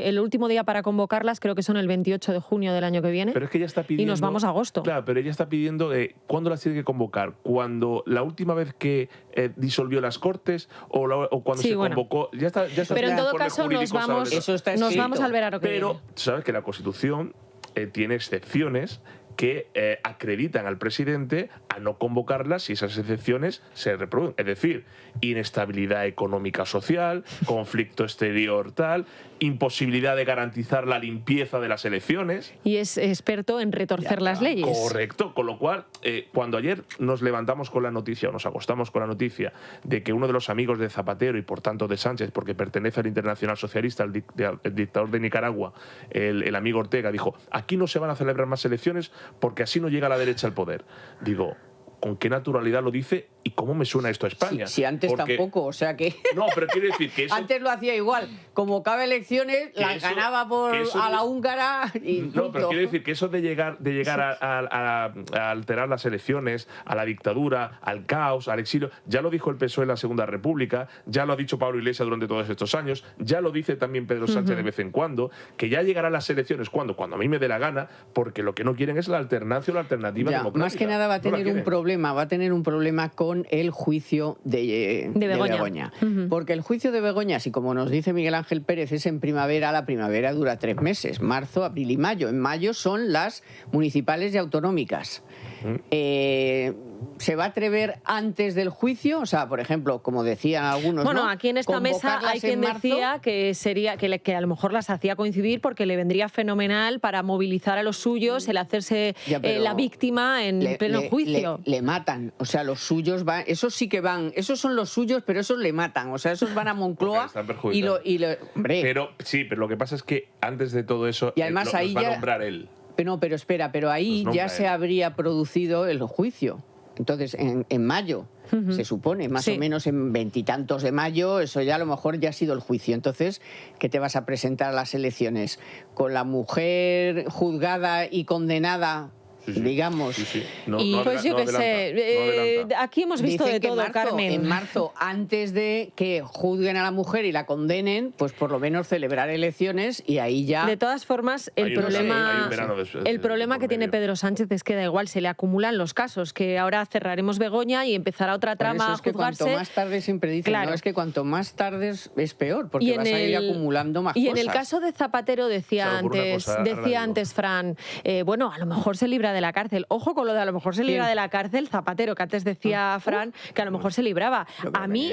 el último día para convocarlas, creo que son el 28 de junio del año que viene. Pero es que ella está pidiendo... Y nos vamos a agosto. Claro, pero ella está pidiendo ¿cuándo las tiene que convocar? ¿Cuando la última vez que disolvió las Cortes o cuando se convocó? Ya está pero en todo caso nos vamos al verano que viene. Pero sabes que la Constitución tiene excepciones que acreditan al presidente a no convocarlas si esas excepciones se reproducen. Es decir, inestabilidad económica social, conflicto exterior tal, imposibilidad de garantizar la limpieza de las elecciones. Y es experto en retorcer las leyes. Correcto, con lo cual, cuando ayer nos levantamos con la noticia, o nos acostamos con la noticia, de que uno de los amigos de Zapatero y por tanto de Sánchez, porque pertenece al Internacional Socialista, el dictador de Nicaragua, el amigo Ortega, dijo, aquí no se van a celebrar más elecciones porque así no llega la derecha al poder. Digo, ¿con qué naturalidad lo dice y cómo me suena esto a España? Si antes tampoco, o sea que... No, pero quiero decir que eso... Antes lo hacía igual. Como cabe elecciones, las ganaba a la húngara y punto. No, pero quiero decir que eso de llegar a alterar las elecciones, a la dictadura, al caos, al exilio, ya lo dijo el PSOE en la Segunda República, ya lo ha dicho Pablo Iglesias durante todos estos años, ya lo dice también Pedro Sánchez de vez en cuando, que ya llegarán las elecciones cuando a mí me dé la gana, porque lo que no quieren es la alternancia o la alternativa democrática. Más que nada va a tener un problema con con el juicio de Begoña. Porque el juicio de Begoña, si como nos dice Miguel Ángel Pérez, es en primavera, la primavera dura 3 meses, marzo, abril y mayo. En mayo son las municipales y autonómicas. ¿Se va a atrever antes del juicio? O sea, por ejemplo, como decían algunos, bueno, ¿no? Aquí en esta mesa hay quien decía que sería que a lo mejor las hacía coincidir porque le vendría fenomenal para movilizar a los suyos, el hacerse la víctima en pleno juicio. Le matan, o sea, los suyos van, esos sí que van, esos son los suyos, pero esos le matan, o sea, esos van a Moncloa hombre. Pero sí, pero lo que pasa es que antes de todo eso y además ahí va ya, a nombrar él. Pero espera, pero ahí ya se habría producido el juicio. Entonces, en mayo, se supone, más o menos en 20 y tantos de mayo, eso ya a lo mejor ya ha sido el juicio. Entonces, ¿qué te vas a presentar a las elecciones? ¿Con la mujer juzgada y condenada? Digamos. Pues yo qué sé, aquí hemos visto Dicen de todo, Carmen. En marzo, antes de que juzguen a la mujer y la condenen, pues por lo menos celebrar elecciones y ahí ya... De todas formas, el problema que tiene Pedro Sánchez es que da igual, se le acumulan los casos, que ahora cerraremos Begoña y empezará otra trama a juzgarse. Cuanto más tarde siempre dicen, claro. No, es que cuanto más tarde es peor, porque vas a ir acumulando más cosas. Y en el caso de Zapatero decía antes Fran, bueno, a lo mejor se libra de la cárcel. Ojo con lo de a lo mejor se libra de la cárcel, Zapatero, que antes decía Fran que a lo mejor se libraba. A mí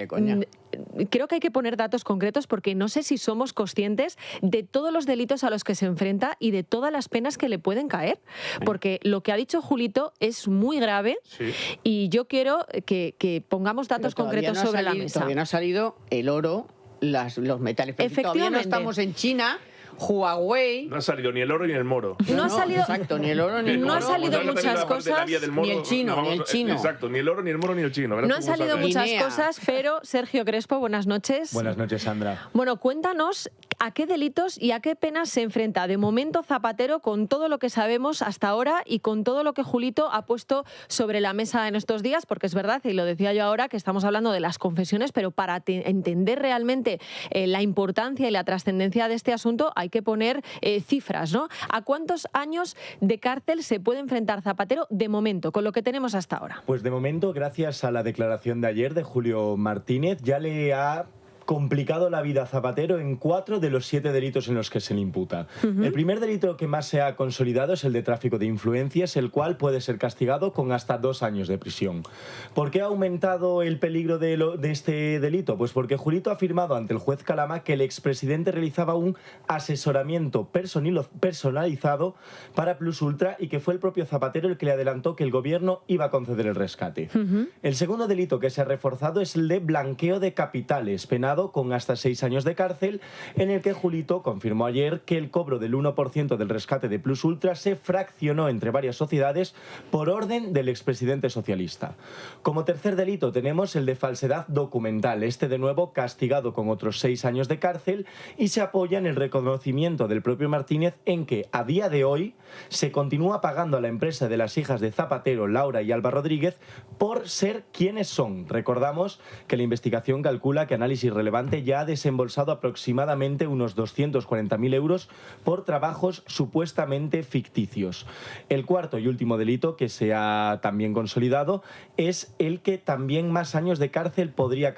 creo que hay que poner datos concretos porque no sé si somos conscientes de todos los delitos a los que se enfrenta y de todas las penas que le pueden caer. Porque lo que ha dicho Julito es muy grave y yo quiero que pongamos datos concretos sobre la mesa. Todavía no ha salido el oro, los metales. Pero todavía no estamos en China. Huawei. No ha salido ni el oro ni el moro. No ha salido, exacto, ni el oro ni el moro. No han salido muchas cosas. Ni el chino, ni el chino. Exacto, ni el oro, ni el moro, ni el chino. No han salido muchas cosas, pero Sergio Crespo, buenas noches. Buenas noches, Sandra. Bueno, cuéntanos a qué delitos y a qué penas se enfrenta de momento Zapatero con todo lo que sabemos hasta ahora y con todo lo que Julito ha puesto sobre la mesa en estos días, porque es verdad, y lo decía yo ahora, que estamos hablando de las confesiones, pero para entender realmente la importancia y la trascendencia de este asunto hay que poner cifras, ¿no? ¿A cuántos años de cárcel se puede enfrentar Zapatero de momento, con lo que tenemos hasta ahora? Pues de momento, gracias a la declaración de ayer de Julio Martínez, ya le ha complicado la vida a Zapatero en 4 de los 7 delitos en los que se le imputa. El primer delito que más se ha consolidado es el de tráfico de influencias, el cual puede ser castigado con hasta 2 años de prisión. ¿Por qué ha aumentado el peligro de este delito? Pues porque Julito ha afirmado ante el juez Calama que el expresidente realizaba un asesoramiento personalizado para Plus Ultra y que fue el propio Zapatero el que le adelantó que el gobierno iba a conceder el rescate. El segundo delito que se ha reforzado es el de blanqueo de capitales, penado con hasta 6 años de cárcel, en el que Julito confirmó ayer que el cobro del 1% del rescate de Plus Ultra se fraccionó entre varias sociedades por orden del expresidente socialista. Como tercer delito tenemos el de falsedad documental, este de nuevo castigado con otros 6 años de cárcel, y se apoya en el reconocimiento del propio Martínez en que a día de hoy se continúa pagando a la empresa de las hijas de Zapatero, Laura y Alba Rodríguez, por ser quienes son. Recordamos que la investigación calcula que Análisis Relevante ya ha desembolsado aproximadamente unos 240.000 euros por trabajos supuestamente ficticios. El cuarto y último delito que se ha también consolidado es el que también más años de cárcel podría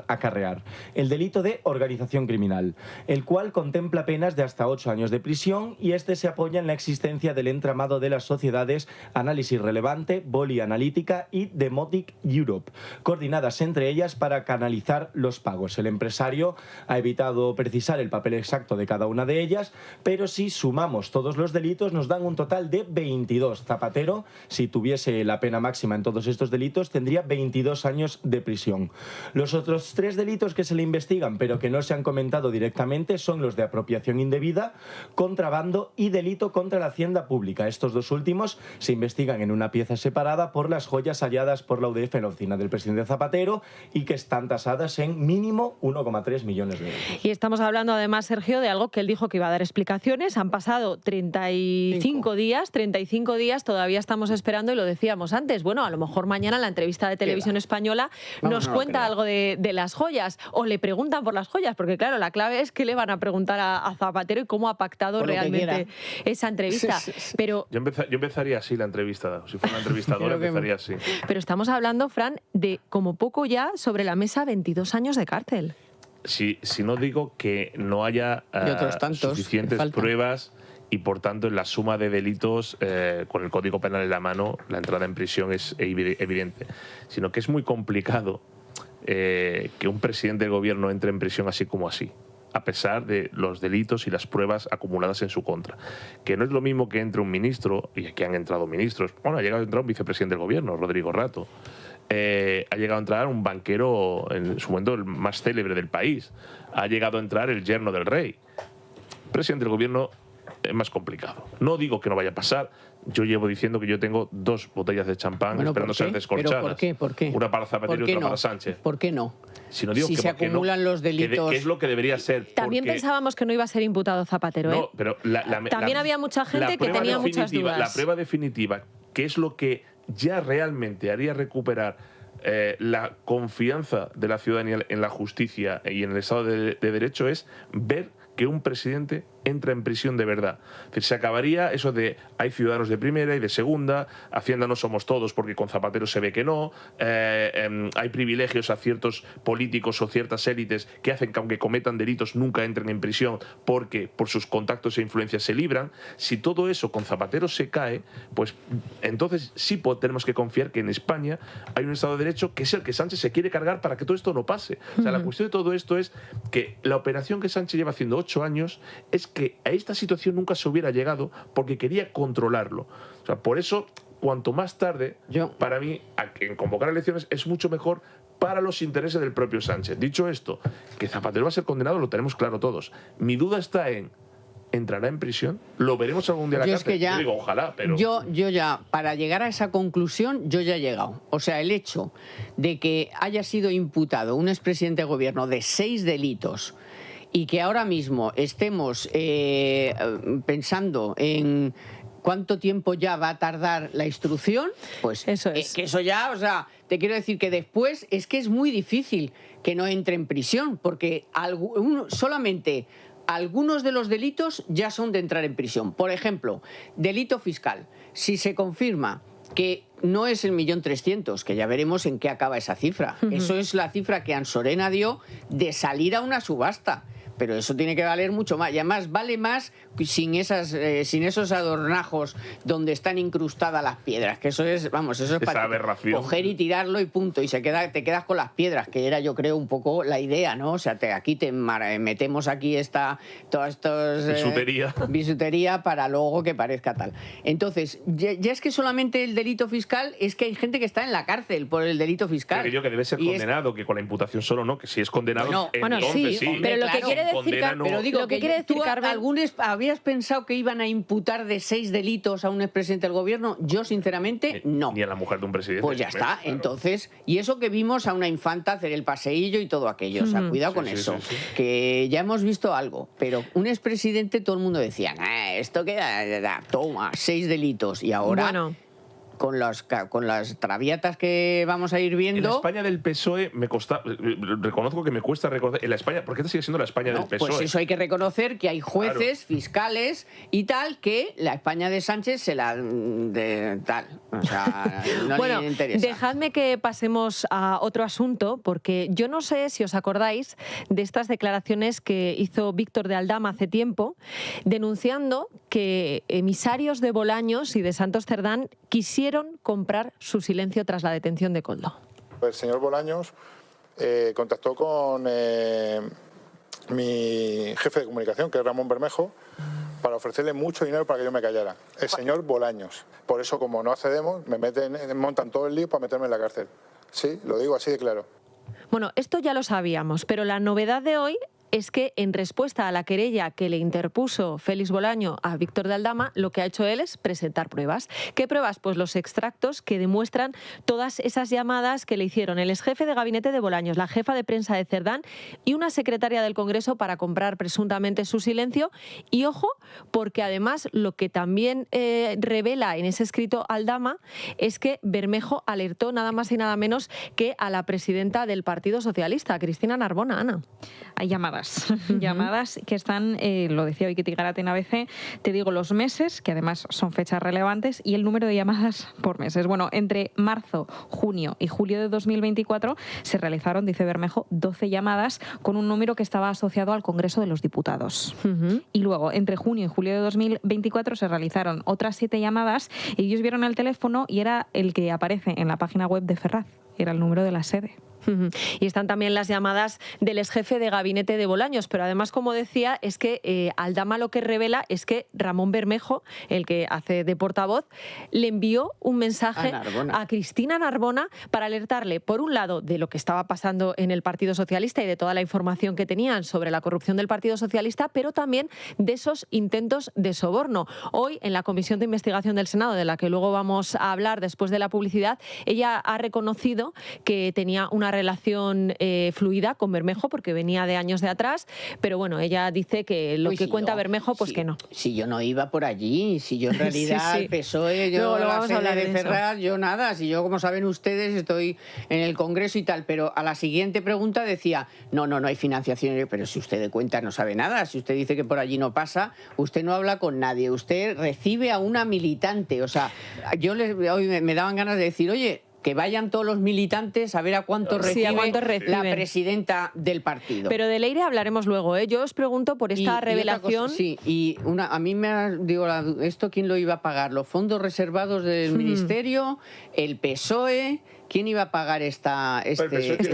acarrear, el delito de organización criminal, el cual contempla penas de hasta 8 años de prisión, y este se apoya en la existencia del entramado de las sociedades Análisis Relevante, Boli Analítica y Demotic Europe, coordinadas entre ellas para canalizar los pagos. El empresario ha evitado precisar el papel exacto de cada una de ellas, pero si sumamos todos los delitos nos dan un total de 22. Zapatero, si tuviese la pena máxima en todos estos delitos, tendría 22 años de prisión. Los otros 3 delitos que se le investigan, pero que no se han comentado directamente, son los de apropiación indebida, contrabando y delito contra la hacienda pública. Estos 2 últimos se investigan en una pieza separada por las joyas halladas por la UDF en la oficina del presidente Zapatero y que están tasadas en mínimo 1,3 millones de euros. Y estamos hablando además, Sergio, de algo que él dijo que iba a dar explicaciones. Han pasado 35 días, todavía estamos esperando y lo decíamos antes. Bueno, a lo mejor mañana en la entrevista de Televisión Española nos cuenta algo de las joyas o le preguntan por las joyas, porque claro, la clave es qué le van a preguntar a Zapatero y cómo ha pactado realmente esa entrevista. Pero yo empezaría así la entrevista, si fuera una entrevistadora empezaría así. Pero estamos hablando, Fran, de como poco ya sobre la mesa 22 años de cárcel. Si no digo que no haya suficientes pruebas y por tanto en la suma de delitos con el Código Penal en la mano la entrada en prisión es evidente, sino que es muy complicado que un presidente del gobierno entre en prisión así como así, a pesar de los delitos y las pruebas acumuladas en su contra. Que no es lo mismo que entre un ministro, y aquí han entrado ministros, bueno, ha llegado a entrar un vicepresidente del gobierno, Rodrigo Rato, ha llegado a entrar un banquero, en su momento el más célebre del país, ha llegado a entrar el yerno del rey. Presidente del gobierno es más complicado. No digo que no vaya a pasar. Yo llevo diciendo que yo tengo 2 botellas de champán esperando ser descorchadas. ¿Pero por qué? Una para Zapatero y otra para Sánchez. ¿Por qué no? Si no digo si que se acumulan los delitos... Que es lo que debería ser. También pensábamos que no iba a ser imputado Zapatero, ¿eh? No, pero también había mucha gente que tenía muchas dudas. La prueba definitiva, que es lo que ya realmente haría recuperar la confianza de la ciudadanía en la justicia y en el Estado de Derecho, es ver que un presidente entra en prisión de verdad. Es decir, se acabaría eso de hay ciudadanos de primera y de segunda, Hacienda no somos todos porque con Zapatero se ve que no, hay privilegios a ciertos políticos o ciertas élites que hacen que aunque cometan delitos nunca entren en prisión porque por sus contactos e influencias se libran. Si todo eso con Zapatero se cae, pues entonces sí tenemos que confiar que en España hay un Estado de Derecho que es el que Sánchez se quiere cargar para que todo esto no pase. O sea, la cuestión de todo esto es que la operación que Sánchez lleva haciendo 8 años es que a esta situación nunca se hubiera llegado porque quería controlarlo. O sea, por eso, cuanto más tarde, para mí, en convocar elecciones es mucho mejor para los intereses del propio Sánchez. Dicho esto, que Zapatero va a ser condenado lo tenemos claro todos. Mi duda está en ¿entrará en prisión? ¿Lo veremos algún día en la cárcel? Es que yo digo, ojalá, pero... Yo ya, para llegar a esa conclusión, yo ya he llegado. O sea, el hecho de que haya sido imputado un expresidente de gobierno de 6 delitos y que ahora mismo estemos pensando en cuánto tiempo ya va a tardar la instrucción, pues eso es. Que eso ya, o sea, te quiero decir que después es que es muy difícil que no entre en prisión, porque solamente algunos de los delitos ya son de entrar en prisión. Por ejemplo, delito fiscal. Si se confirma que no es el 1.300.000, que ya veremos en qué acaba esa cifra. Eso es la cifra que Ansorena dio de salir a una subasta. Pero eso tiene que valer mucho más. Y además vale más sin esos adornajos donde están incrustadas las piedras. Que eso es, vamos, eso es esa para aberración. Coger y tirarlo y punto. Y te quedas con las piedras, que era, yo creo, un poco la idea, ¿no? O sea, aquí metemos aquí toda estos bisutería para luego que parezca tal. Entonces, ya es que solamente el delito fiscal, es que hay gente que está en la cárcel por el delito fiscal. Creo que debe ser condenado, que con la imputación solo no, que si es condenado, entonces sí. Pero lo que quiere decir, pero digo, lo que quiere decir, Carmen, ¿habías pensado que iban a imputar de 6 delitos a un expresidente del gobierno? Yo, sinceramente, no. Ni a la mujer de un presidente. Pues ya está. Claro. Entonces, y eso que vimos a una infanta hacer el paseillo y todo aquello. O sea, cuidado con eso. Sí. Que ya hemos visto algo. Pero un expresidente, todo el mundo decía, esto queda, toma, 6 delitos. Y ahora... Bueno. Con las traviatas que vamos a ir viendo... En la España del PSOE reconozco que me cuesta reconocer... En la España, ¿por qué te sigue siendo la España del PSOE? Pues eso hay que reconocer, que hay jueces, fiscales y tal, que la España de Sánchez se la... O sea, no bueno, le interesa. Dejadme que pasemos a otro asunto, porque yo no sé si os acordáis de estas declaraciones que hizo Víctor de Aldama hace tiempo, denunciando que emisarios de Bolaños y de Santos Cerdán quisieron comprar su silencio tras la detención de Koldo. El señor Bolaños contactó con mi jefe de comunicación, que es Ramón Bermejo, para ofrecerle mucho dinero para que yo me callara. El señor Bolaños. Por eso, como no accedemos, montan todo el lío para meterme en la cárcel. Sí, lo digo así de claro. Bueno, esto ya lo sabíamos, pero la novedad de hoy es que en respuesta a la querella que le interpuso Félix Bolaño a Víctor de Aldama, lo que ha hecho él es presentar pruebas. ¿Qué pruebas? Pues los extractos que demuestran todas esas llamadas que le hicieron el exjefe de gabinete de Bolaños, la jefa de prensa de Cerdán y una secretaria del Congreso para comprar presuntamente su silencio. Y ojo, porque además lo que también revela en ese escrito Aldama es que Bermejo alertó nada más y nada menos que a la presidenta del Partido Socialista, Cristina Narbona. Ana. Hay llamadas, llamadas que están, lo decía hoy Kitty Garate en ABC, te digo los meses, que además son fechas relevantes, y el número de llamadas por meses. Bueno, entre marzo, junio y julio de 2024 se realizaron, dice Bermejo, 12 llamadas con un número que estaba asociado al Congreso de los Diputados. Y luego, entre junio y julio de 2024 se realizaron otras 7 llamadas y ellos vieron el teléfono y era el que aparece en la página web de Ferraz, era el número de la sede. Y están también las llamadas del exjefe de gabinete de Bolaños, pero además, como decía, es que Aldama lo que revela es que Ramón Bermejo, el que hace de portavoz, le envió un mensaje a Cristina Narbona para alertarle, por un lado, de lo que estaba pasando en el Partido Socialista y de toda la información que tenían sobre la corrupción del Partido Socialista, pero también de esos intentos de soborno. Hoy, en la Comisión de Investigación del Senado, de la que luego vamos a hablar después de la publicidad, ella ha reconocido que tenía una relación fluida con Bermejo porque venía de años de atrás, pero bueno, ella dice que lo que cuenta Bermejo, pues que no. Si yo no iba por allí, si yo en realidad el PSOE, yo la sede de Ferraz, yo nada, si yo, como saben ustedes, estoy en el Congreso y tal, pero a la siguiente pregunta decía, no hay financiación, pero si usted de cuenta no sabe nada, si usted dice que por allí no pasa, usted no habla con nadie, usted recibe a una militante, o sea, hoy me daban ganas de decir, oye, que vayan todos los militantes a ver a cuánto recibe la presidenta del partido. Pero de Leire hablaremos luego, ¿eh? Yo os pregunto por esta revelación. A mí ¿esto quién lo iba a pagar? ¿Los fondos reservados del Ministerio? ¿El PSOE? ¿Quién iba a pagar este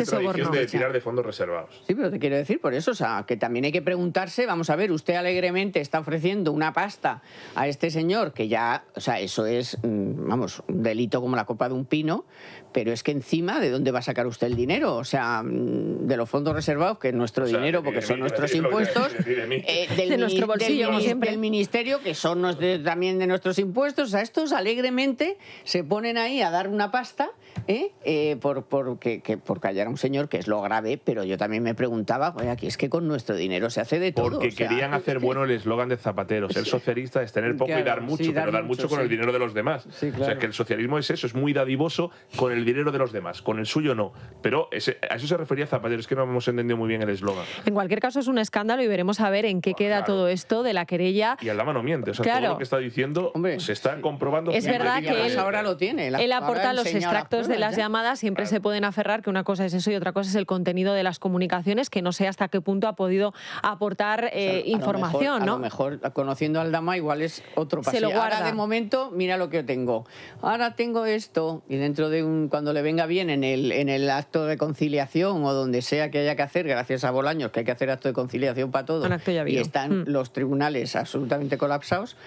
soborno? De tirar de fondos reservados. Sí, pero te quiero decir por eso, o sea, que también hay que preguntarse, vamos a ver, usted alegremente está ofreciendo una pasta a este señor, que ya, o sea, eso es, vamos, un delito como la copa de un pino, pero es que encima, ¿de dónde va a sacar usted el dinero? O sea, de los fondos reservados, que es nuestro dinero, porque son nuestros impuestos, de nuestro bolsillo, como siempre. Del Ministerio, que son también de nuestros impuestos, o sea, estos alegremente se ponen ahí a dar una pasta, por callar a un señor, que es lo grave, pero yo también me preguntaba, oye, aquí es que con nuestro dinero se hace de todo. Porque querían hacer bueno el eslogan de Zapatero, ser socialista es tener poco y dar mucho, pero dar mucho con el dinero de los demás. Sí, claro. O sea, que el socialismo es eso, es muy dadivoso con el dinero de los demás, con el suyo no. Pero a eso se refería Zapatero, es que no hemos entendido muy bien el eslogan. En cualquier caso es un escándalo y veremos a ver en qué queda todo esto de la querella. Y Aldama no miente, o sea, todo lo que está diciendo se está comprobando. Es verdad que él ahora lo tiene. Él aporta los extractos de las llamadas, siempre se pueden aferrar que una cosa es eso y otra cosa es el contenido de las comunicaciones, que no sé hasta qué punto ha podido aportar información, ¿no? A lo mejor, conociendo a Aldama, igual es otro pasillo. Se lo guarda. Ahora, de momento, mira lo que tengo. Ahora tengo esto, y dentro de cuando le venga bien en el acto de conciliación o donde sea que haya que hacer, gracias a Bolaños, que hay que hacer acto de conciliación para todo, y están los tribunales absolutamente colapsados,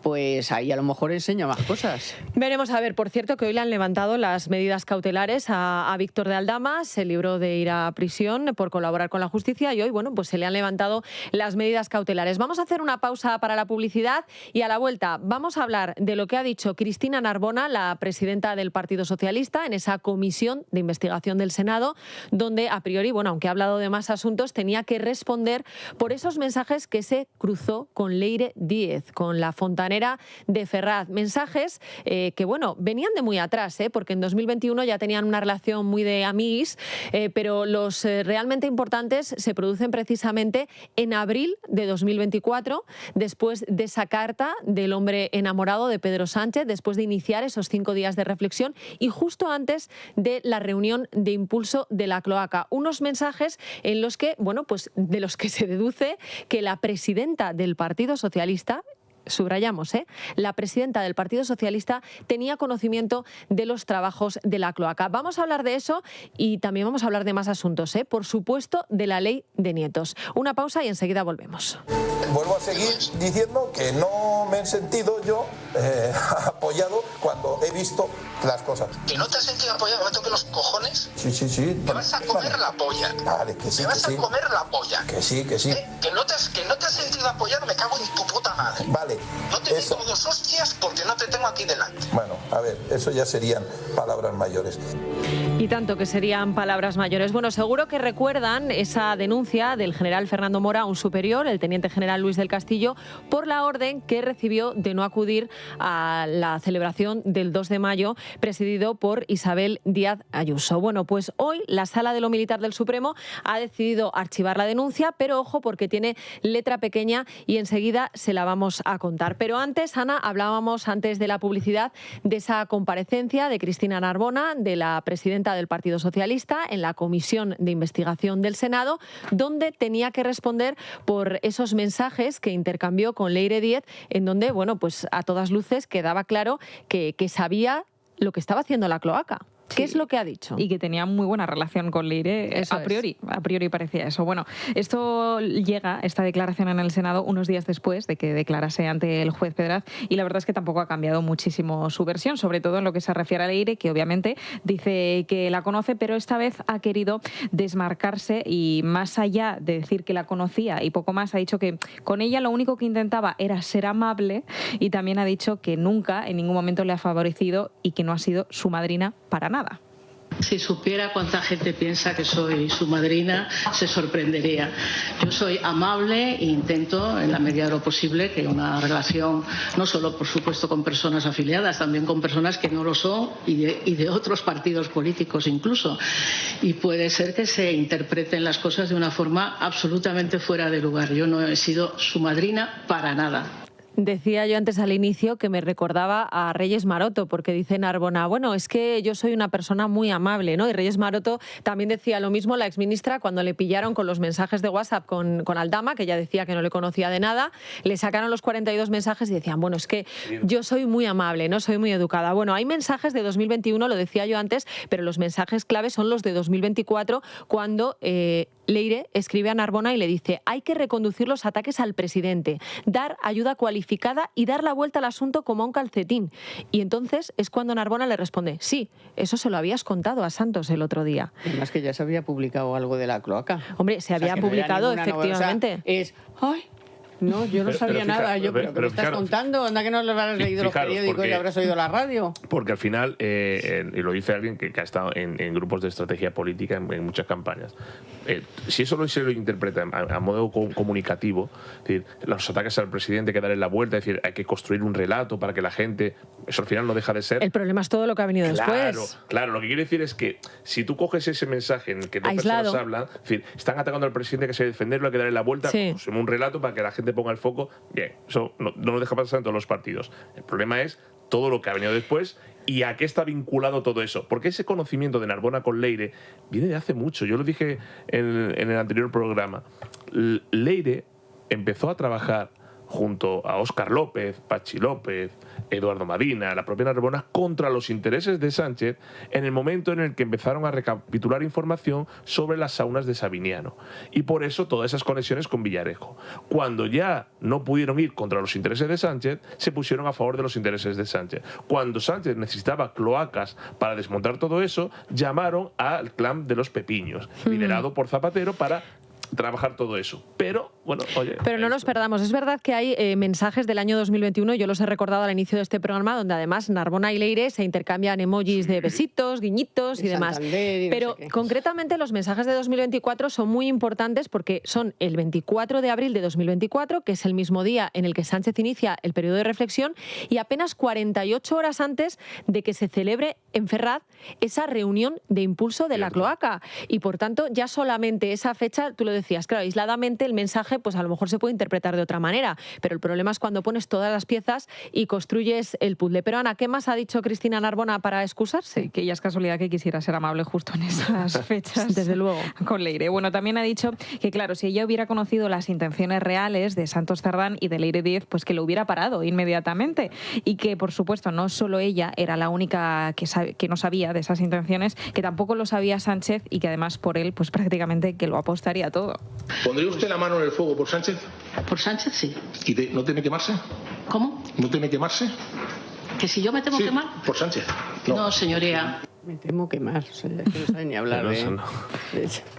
pues ahí a lo mejor enseña más cosas. Veremos a ver, por cierto, que hoy le han levantado las medidas cautelares a Víctor de Aldama, se libró de ir a prisión por colaborar con la justicia y hoy, bueno, pues se le han levantado las medidas cautelares. Vamos a hacer una pausa para la publicidad y a la vuelta vamos a hablar de lo que ha dicho Cristina Narbona, la presidenta del Partido Socialista, en esa comisión de investigación del Senado, donde a priori, bueno, aunque ha hablado de más asuntos, tenía que responder por esos mensajes que se cruzó con Leire Díez, con la fontanera de Ferraz. Mensajes que, bueno, venían de muy atrás, porque en 2021 ya tenían una relación muy de amiguis, pero los realmente importantes se producen precisamente en abril de 2024, después de esa carta del hombre enamorado de Pedro Sánchez, después de iniciar esos 5 días de reflexión y justo antes de la reunión de impulso de la cloaca. Unos mensajes en los que, bueno, pues de los que se deduce que la presidenta del Partido Socialista, subrayamos, la presidenta del Partido Socialista tenía conocimiento de los trabajos de la cloaca. Vamos a hablar de eso y también vamos a hablar de más asuntos, por supuesto, de la ley de nietos. Una pausa y enseguida volvemos. Vuelvo a seguir diciendo que no me he sentido yo apoyado cuando he visto las cosas. ¿Que no te has sentido apoyado? ¿Me toque los cojones? Sí. ¿Te vas a comer la polla? Vale, que sí, ¿Te vas a comer la polla? Que sí. ¿Que no te has sentido apoyado? Me cago en tu puta madre. Vale. No te meto dos hostias porque no te tengo aquí delante. Bueno, a ver, eso ya serían palabras mayores. Y tanto que serían palabras mayores. Bueno, seguro que recuerdan esa denuncia del general Fernando Mora a un superior, el teniente general Luis del Castillo, por la orden que recibió de no acudir a la celebración del 2 de mayo, presidido por Isabel Díaz Ayuso. Bueno, pues hoy la Sala de lo Militar del Supremo ha decidido archivar la denuncia, pero ojo porque tiene letra pequeña y enseguida se la vamos a contar. Pero antes, Ana, hablábamos antes de la publicidad de esa comparecencia de Cristina Narbona, de la presidenta del Partido Socialista, en la Comisión de Investigación del Senado, donde tenía que responder por esos mensajes que intercambió con Leire Díez, en donde, bueno, pues a todas luces quedaba claro que sabía lo que estaba haciendo la cloaca. ¿Qué es lo que ha dicho? Y que tenía muy buena relación con Leire, a priori parecía eso. Bueno, esto llega, esta declaración en el Senado, unos días después de que declarase ante el juez Pedraz, y la verdad es que tampoco ha cambiado muchísimo su versión, sobre todo en lo que se refiere a Leire, que obviamente dice que la conoce, pero esta vez ha querido desmarcarse y más allá de decir que la conocía y poco más, ha dicho que con ella lo único que intentaba era ser amable, y también ha dicho que nunca, en ningún momento le ha favorecido y que no ha sido su madrina para nada. Si supiera cuánta gente piensa que soy su madrina, se sorprendería. Yo soy amable e intento, en la medida de lo posible, que una relación, no solo, por supuesto, con personas afiliadas, también con personas que no lo son y de otros partidos políticos incluso. Y puede ser que se interpreten las cosas de una forma absolutamente fuera de lugar. Yo no he sido su madrina para nada. Decía yo antes al inicio que me recordaba a Reyes Maroto, porque dice Narbona, bueno, es que yo soy una persona muy amable, ¿no? Y Reyes Maroto también decía lo mismo, la exministra, cuando le pillaron con los mensajes de WhatsApp con Aldama, que ella decía que no le conocía de nada, le sacaron los 42 mensajes y decían, bueno, es que yo soy muy amable, no soy muy educada. Bueno, hay mensajes de 2021, lo decía yo antes, pero los mensajes clave son los de 2024, cuando Leire escribe a Narbona y le dice, hay que reconducir los ataques al presidente, dar ayuda cualificada y dar la vuelta al asunto como a un calcetín. Y entonces es cuando Narbona le responde, sí, eso se lo habías contado a Santos el otro día. Además que ya se había publicado algo de la cloaca. Hombre, se había publicado, efectivamente. No, yo no sabía nada. ¿Pero qué me estás contando? Anda que no lo habrás leído los periódicos y habrás oído la radio. Porque al final, y lo dice alguien que ha estado en grupos de estrategia política en muchas campañas, si eso se lo interpreta a modo comunicativo, es decir, los ataques al presidente, que darle la vuelta, es decir, hay que construir un relato para que la gente, eso al final no deja de ser. El problema es todo lo que ha venido después. Claro, lo que quiero decir es que si tú coges ese mensaje en el que dos personas hablan, es decir, están atacando al presidente, que se debe defenderlo, hay que darle la vuelta, pues, un relato para que la gente ponga el foco, bien, eso no lo deja pasar en todos los partidos. El problema es todo lo que ha venido después y a qué está vinculado todo eso. Porque ese conocimiento de Narbona con Leire viene de hace mucho. Yo lo dije en el anterior programa. Leire empezó a trabajar junto a Óscar López, Pachi López, Eduardo Madina, la propia Narbona, contra los intereses de Sánchez en el momento en el que empezaron a recapitular información sobre las saunas de Sabiniano. Y por eso todas esas conexiones con Villarejo. Cuando ya no pudieron ir contra los intereses de Sánchez, se pusieron a favor de los intereses de Sánchez. Cuando Sánchez necesitaba cloacas para desmontar todo eso, llamaron al clan de los Pepiños, liderado por Zapatero, para trabajar todo eso. Pero, bueno, oye... Pero no nos perdamos. Es verdad que hay mensajes del año 2021, yo los he recordado al inicio de este programa, donde además Narbona y Leire se intercambian emojis de besitos, guiñitos y demás. Pero concretamente los mensajes de 2024 son muy importantes porque son el 24 de abril de 2024, que es el mismo día en el que Sánchez inicia el periodo de reflexión, y apenas 48 horas antes de que se celebre en Ferraz esa reunión de impulso de la cloaca. Y por tanto, ya solamente esa fecha, tú lo decías, claro, aisladamente el mensaje mensaje pues a lo mejor se puede interpretar de otra manera, pero el problema es cuando pones todas las piezas y construyes el puzzle. Pero Ana, ¿qué más ha dicho Cristina Narbona para excusarse? Sí, que ella es casualidad que quisiera ser amable justo en esas fechas. Desde luego. Con Leire. Bueno, también ha dicho que, claro, si ella hubiera conocido las intenciones reales de Santos Cerdán y de Leire Díez, pues que lo hubiera parado inmediatamente. Y que, por supuesto, no solo ella era la única que no sabía de esas intenciones, que tampoco lo sabía Sánchez y que además por él, pues prácticamente que lo apostaría todo. ¿Pondría usted la mano en el fuego por Sánchez? Por Sánchez, sí. ¿Y no teme quemarse? ¿Cómo? ¿No teme quemarse? ¿Que si yo me temo quemar? Por Sánchez. No, señoría. Me temo quemar, o sea, que no sabe ni hablar de...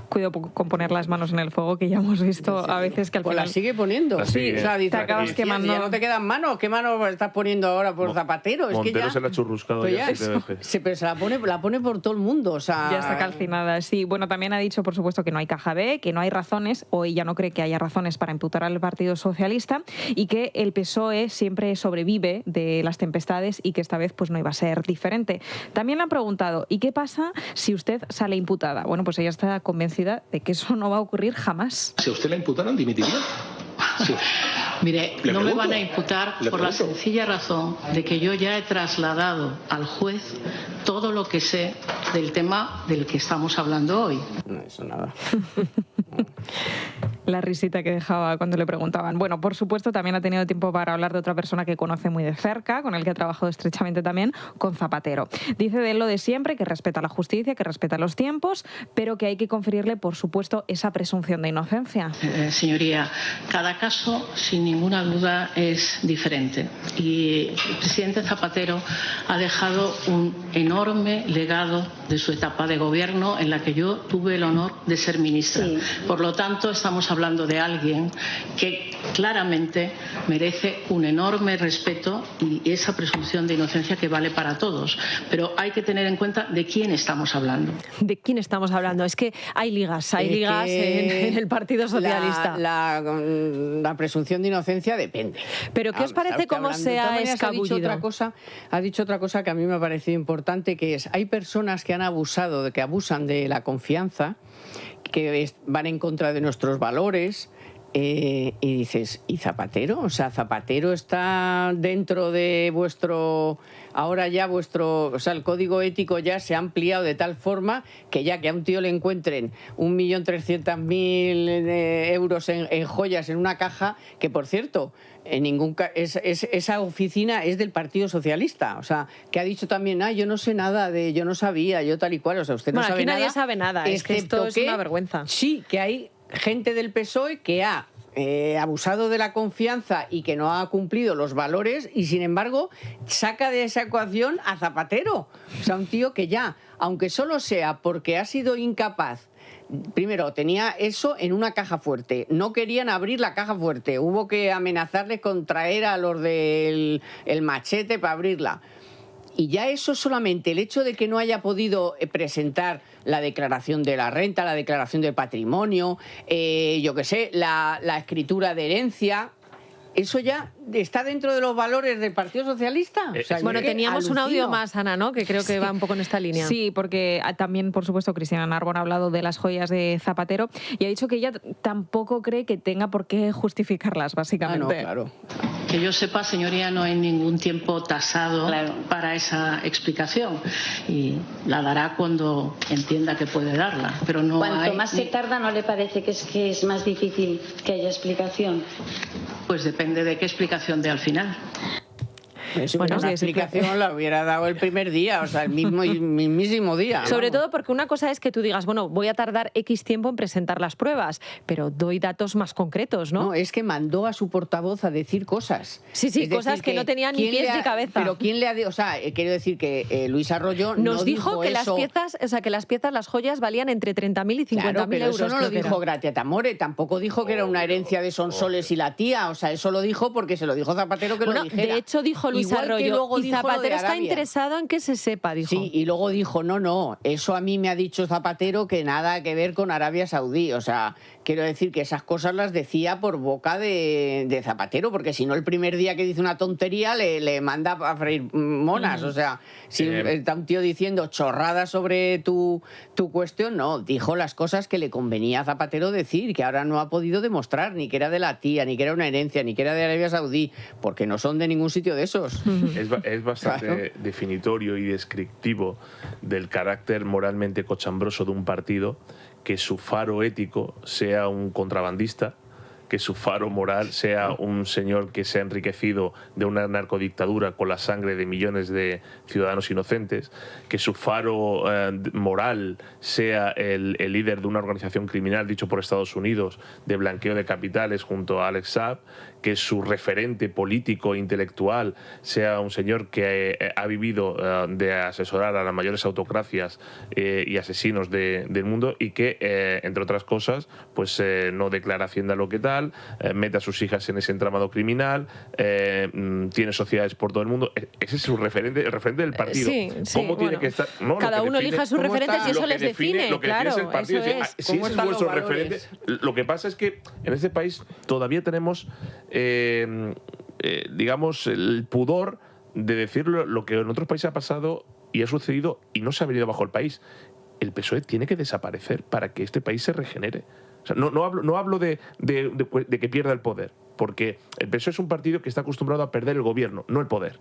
Cuidado con poner las manos en el fuego, que ya hemos visto a veces que al pues final... la sigue poniendo. Sí, o sea, dice, te acabas quemando. Ya no te quedan manos. ¿Qué mano estás poniendo ahora por Zapatero? Es que ya... se la ha churruscado pues ya 7 veces. Sí, pero se la pone por todo el mundo, o sea... Ya está calcinada, sí. Bueno, también ha dicho, por supuesto, que no hay caja B, que no hay razones, o ella no cree que haya razones para imputar al Partido Socialista, y que el PSOE siempre sobrevive de las tempestades y que esta vez pues no iba a ser diferente. También le han preguntado, ¿y qué pasa si usted sale imputada? Bueno, pues ella está convencida de que eso no va a ocurrir jamás. Si a usted la imputaran, dimitiría. Sí. Mire, no me van a imputar Le por la pregunto. sencilla razón de que yo ya he trasladado al juez todo lo que sé del tema del que estamos hablando hoy. No, eso nada. La risita que dejaba cuando le preguntaban. Bueno, por supuesto, también ha tenido tiempo para hablar de otra persona que conoce muy de cerca, con el que ha trabajado estrechamente también, con Zapatero. Dice de él lo de siempre, que respeta la justicia, que respeta los tiempos, pero que hay que conferirle, por supuesto, esa presunción de inocencia. Señoría, cada caso, sin ninguna duda, es diferente. Y el presidente Zapatero ha dejado un enorme legado de su etapa de gobierno en la que yo tuve el honor de ser ministra. Sí. Por lo tanto, estamos hablando de alguien que claramente merece un enorme respeto y esa presunción de inocencia que vale para todos. Pero hay que tener en cuenta de quién estamos hablando. ¿De quién estamos hablando? Es que hay ligas en el Partido Socialista. La presunción de inocencia depende. Pero ¿qué os parece cómo se ha escabullido? Ha dicho otra cosa que a mí me ha parecido importante, que es, hay personas que han abusado, que abusan de la confianza, que van en contra de nuestros valores, y dices, ¿y Zapatero? O sea, Zapatero está dentro de vuestro... Ahora ya o sea, el código ético ya se ha ampliado de tal forma que ya que a un tío le encuentren 1.300.000 euros en joyas en una caja, que por cierto, esa oficina es del Partido Socialista, o sea, que ha dicho también, yo no sé nada yo no sabía, yo tal y cual, o sea, usted no sabe nada. Aquí nadie sabe nada, es que esto es una vergüenza. Sí, que hay gente del PSOE que ha abusado de la confianza y que no ha cumplido los valores y sin embargo saca de esa ecuación a Zapatero. O sea, un tío que ya, aunque solo sea porque ha sido incapaz, primero tenía eso en una caja fuerte, no querían abrir la caja fuerte, hubo que amenazarles con traer a los del machete para abrirla. Y ya eso solamente, el hecho de que no haya podido presentar la declaración de la renta, la declaración del patrimonio, yo qué sé, la escritura de herencia, eso ya está dentro de los valores del Partido Socialista. O sea, bueno, teníamos un audio más, Ana, ¿no? Que creo que va un poco en esta línea. Sí, porque también, por supuesto, Cristina Narbona ha hablado de las joyas de Zapatero y ha dicho que ella tampoco cree que tenga por qué justificarlas, básicamente. No, claro. Que yo sepa, señoría, no hay ningún tiempo tasado para esa explicación y la dará cuando entienda que puede darla. Pero no Cuanto más se tarda, ¿no le parece que es más difícil que haya explicación? Pues depende de qué explicación dé al final. Bueno, la explicación la hubiera dado el primer día, o sea, el mismísimo día. Sobre todo porque una cosa es que tú digas, bueno, voy a tardar X tiempo en presentar las pruebas, pero doy datos más concretos, ¿no? No, es que mandó a su portavoz a decir cosas. Sí, es cosas decir, que no tenían ni pies ni cabeza. Pero ¿quién le ha... O sea, quiero decir que Luis Arroyo nos dijo que las piezas, las joyas valían entre 30.000 y 50.000 euros. Eso no lo dijo Gratiat Amore, tampoco dijo que era una herencia de Sonsoles y la tía, o sea, eso lo dijo porque se lo dijo Zapatero que lo dijera. De hecho, dijo Luis igual Arroyo. que luego Y dijo lo de Zapatero está Arabia. interesado en que se sepa, dijo. Sí, y luego dijo, no, eso a mí me ha dicho Zapatero que nada que ver con Arabia Saudí. O sea, quiero decir que esas cosas las decía por boca de Zapatero, porque si no el primer día que dice una tontería le manda a freír monas. O sea, si está un tío diciendo chorradas sobre tu cuestión, no, dijo las cosas que le convenía a Zapatero decir, que ahora no ha podido demostrar ni que era de la tía, ni que era una herencia, ni que era de Arabia Saudí, porque no son de ningún sitio de esos. Es bastante definitorio y descriptivo del carácter moralmente cochambroso de un partido que su faro ético sea un contrabandista, que su faro moral sea un señor que se ha enriquecido de una narcodictadura con la sangre de millones de ciudadanos inocentes, que su faro moral sea el líder de una organización criminal, dicho por Estados Unidos, de blanqueo de capitales junto a Alex Saab, que su referente político e intelectual sea un señor que ha vivido de asesorar a las mayores autocracias y asesinos del mundo y que, entre otras cosas, pues no declara Hacienda lo que tal, mete a sus hijas en ese entramado criminal, tiene sociedades por todo el mundo. Ese es su referente, el referente del partido. Sí, ¿Cómo tiene que estar? No, cada uno elija sus referentes y eso les define. Lo que claro, define es el partido. Si ese es vuestro referente. Lo que pasa es que en este país todavía tenemos, digamos, el pudor de decir lo que en otros países ha pasado y ha sucedido y no se ha venido bajo el país. El PSOE tiene que desaparecer para que este país se regenere. O sea, no hablo de que pierda el poder, porque el PSOE es un partido que está acostumbrado a perder el gobierno, no el poder.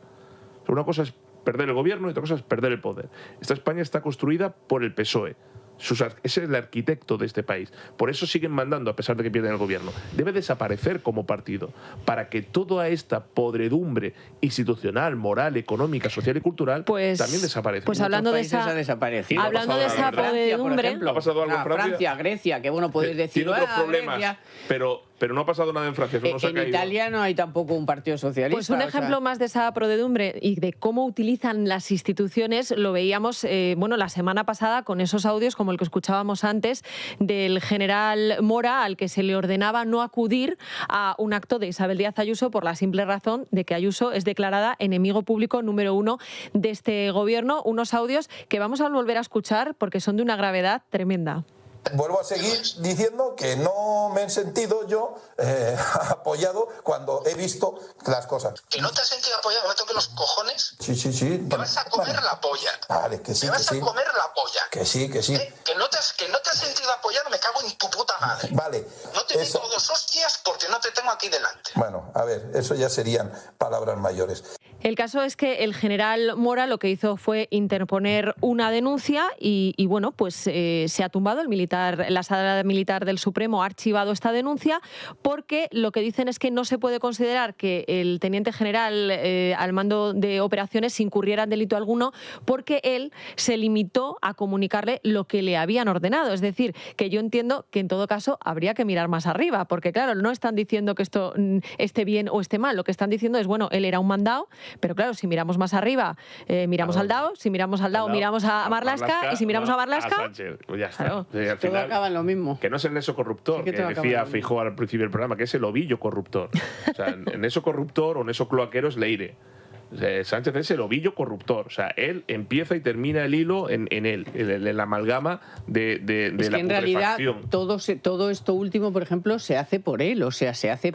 O sea, una cosa es perder el gobierno y otra cosa es perder el poder. Esta España está construida por el PSOE. Ese es el arquitecto de este país. Por eso siguen mandando a pesar de que pierden el gobierno. Debe desaparecer como partido para que toda esta podredumbre institucional, moral, económica, social y cultural también desaparezca. Pues hablando de esa podredumbre, ha pasado algo en Francia, Grecia, que bueno, podéis decir. Tiene otros problemas, pero no ha pasado nada en Francia. En Italia no hay tampoco un partido socialista. Pues un ejemplo más de esa podredumbre y de cómo utilizan las instituciones lo veíamos la semana pasada con esos audios como el que escuchábamos antes del general Mora, al que se le ordenaba no acudir a un acto de Isabel Díaz Ayuso por la simple razón de que Ayuso es declarada enemigo público número 1 de este gobierno. Unos audios que vamos a volver a escuchar porque son de una gravedad tremenda. Vuelvo a seguir diciendo que no me he sentido yo apoyado cuando he visto las cosas. ¿Que no te has sentido apoyado? ¿Me toque los cojones? Sí. ¿Te vas a comer la polla? Vale, que sí, ¿Te vas a comer la polla? Que sí. Que no te has sentido apoyado, me cago en tu puta madre. Vale. No te digo dos hostias porque no te tengo aquí delante. Bueno, a ver, eso ya serían palabras mayores. El caso es que el general Mora lo que hizo fue interponer una denuncia y bueno, pues se ha tumbado la sala militar del Supremo ha archivado esta denuncia porque lo que dicen es que no se puede considerar que el teniente general al mando de operaciones incurriera en delito alguno porque él se limitó a comunicarle lo que le habían ordenado. Es decir, que yo entiendo que en todo caso habría que mirar más arriba porque claro, no están diciendo que esto esté bien o esté mal. Lo que están diciendo es, bueno, él era un mandado, pero claro, si miramos más arriba, miramos al DAO, si miramos al DAO, miramos a Marlaska, y si miramos a Marlaska... A Sánchez, pues ya está. Claro. Sí, al Todo final, acaba en lo mismo. que no es el nexo corruptor, que decía Feijóo al principio del programa, que es el ovillo corruptor. O sea, el nexo corruptor o nexo cloaquero es Leire. O sea, Sánchez es el ovillo corruptor. O sea, él empieza y termina el hilo en él, en la amalgama de es la que en realidad putrefacción. todo esto último, por ejemplo, se hace por él. O sea, se hace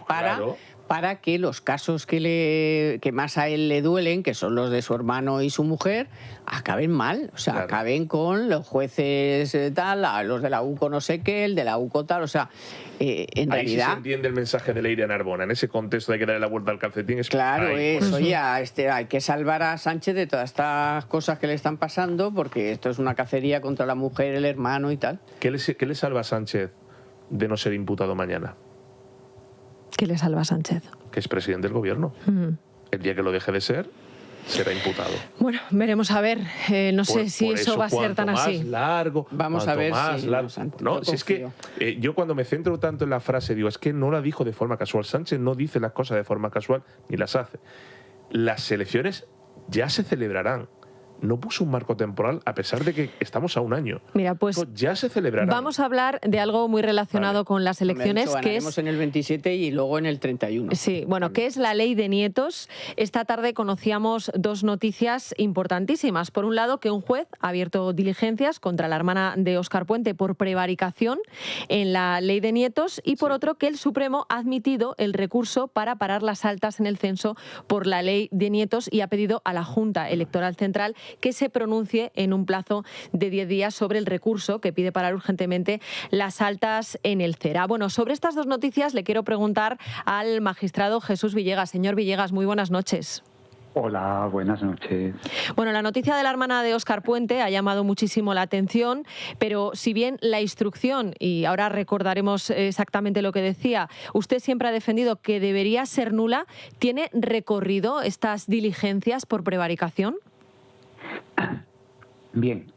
para que los casos que más a él le duelen, que son los de su hermano y su mujer, acaben mal. O sea, acaben con los jueces tal, los de la UCO no sé qué, el de la UCO tal. O sea, en Ahí realidad... sí se entiende el mensaje de Leire a Narbona. En ese contexto hay que darle la vuelta al calcetín. Claro, pues, oye, hay que salvar a Sánchez de todas estas cosas que le están pasando, porque esto es una cacería contra la mujer, el hermano y tal. ¿Qué le salva a Sánchez de no ser imputado mañana? ¿Qué le salva a Sánchez? Que es presidente del gobierno. El día que lo deje de ser, será imputado. Bueno, veremos a ver. No sé si eso va a ser tan así. Más largo, vamos a ver si no, si es que yo cuando me centro tanto en la frase digo, es que no la dijo de forma casual. Sánchez no dice las cosas de forma casual ni las hace. Las elecciones ya se celebrarán. no puso un marco temporal a pesar de que estamos a un año. Mira, pues ya se celebrará. Vamos a hablar de algo muy relacionado con las elecciones, que es en el 27 y luego en el 31. Sí, bueno, que es la ley de nietos. Esta tarde conocíamos dos noticias importantísimas. Por un lado, que un juez ha abierto diligencias contra la hermana de Óscar Puente por prevaricación en la ley de nietos, y por otro, que el Supremo ha admitido el recurso para parar las altas en el censo por la ley de nietos y ha pedido a la Junta Electoral Central que se pronuncie en un plazo de 10 días sobre el recurso que pide parar urgentemente las altas en el CERA. Bueno, sobre estas dos noticias le quiero preguntar al magistrado Jesús Villegas. Señor Villegas, muy buenas noches. Hola, buenas noches. Bueno, la noticia de la hermana de Óscar Puente ha llamado muchísimo la atención, pero si bien la instrucción, y ahora recordaremos exactamente lo que decía, usted siempre ha defendido que debería ser nula, ¿tiene recorrido estas diligencias por prevaricación? Bien,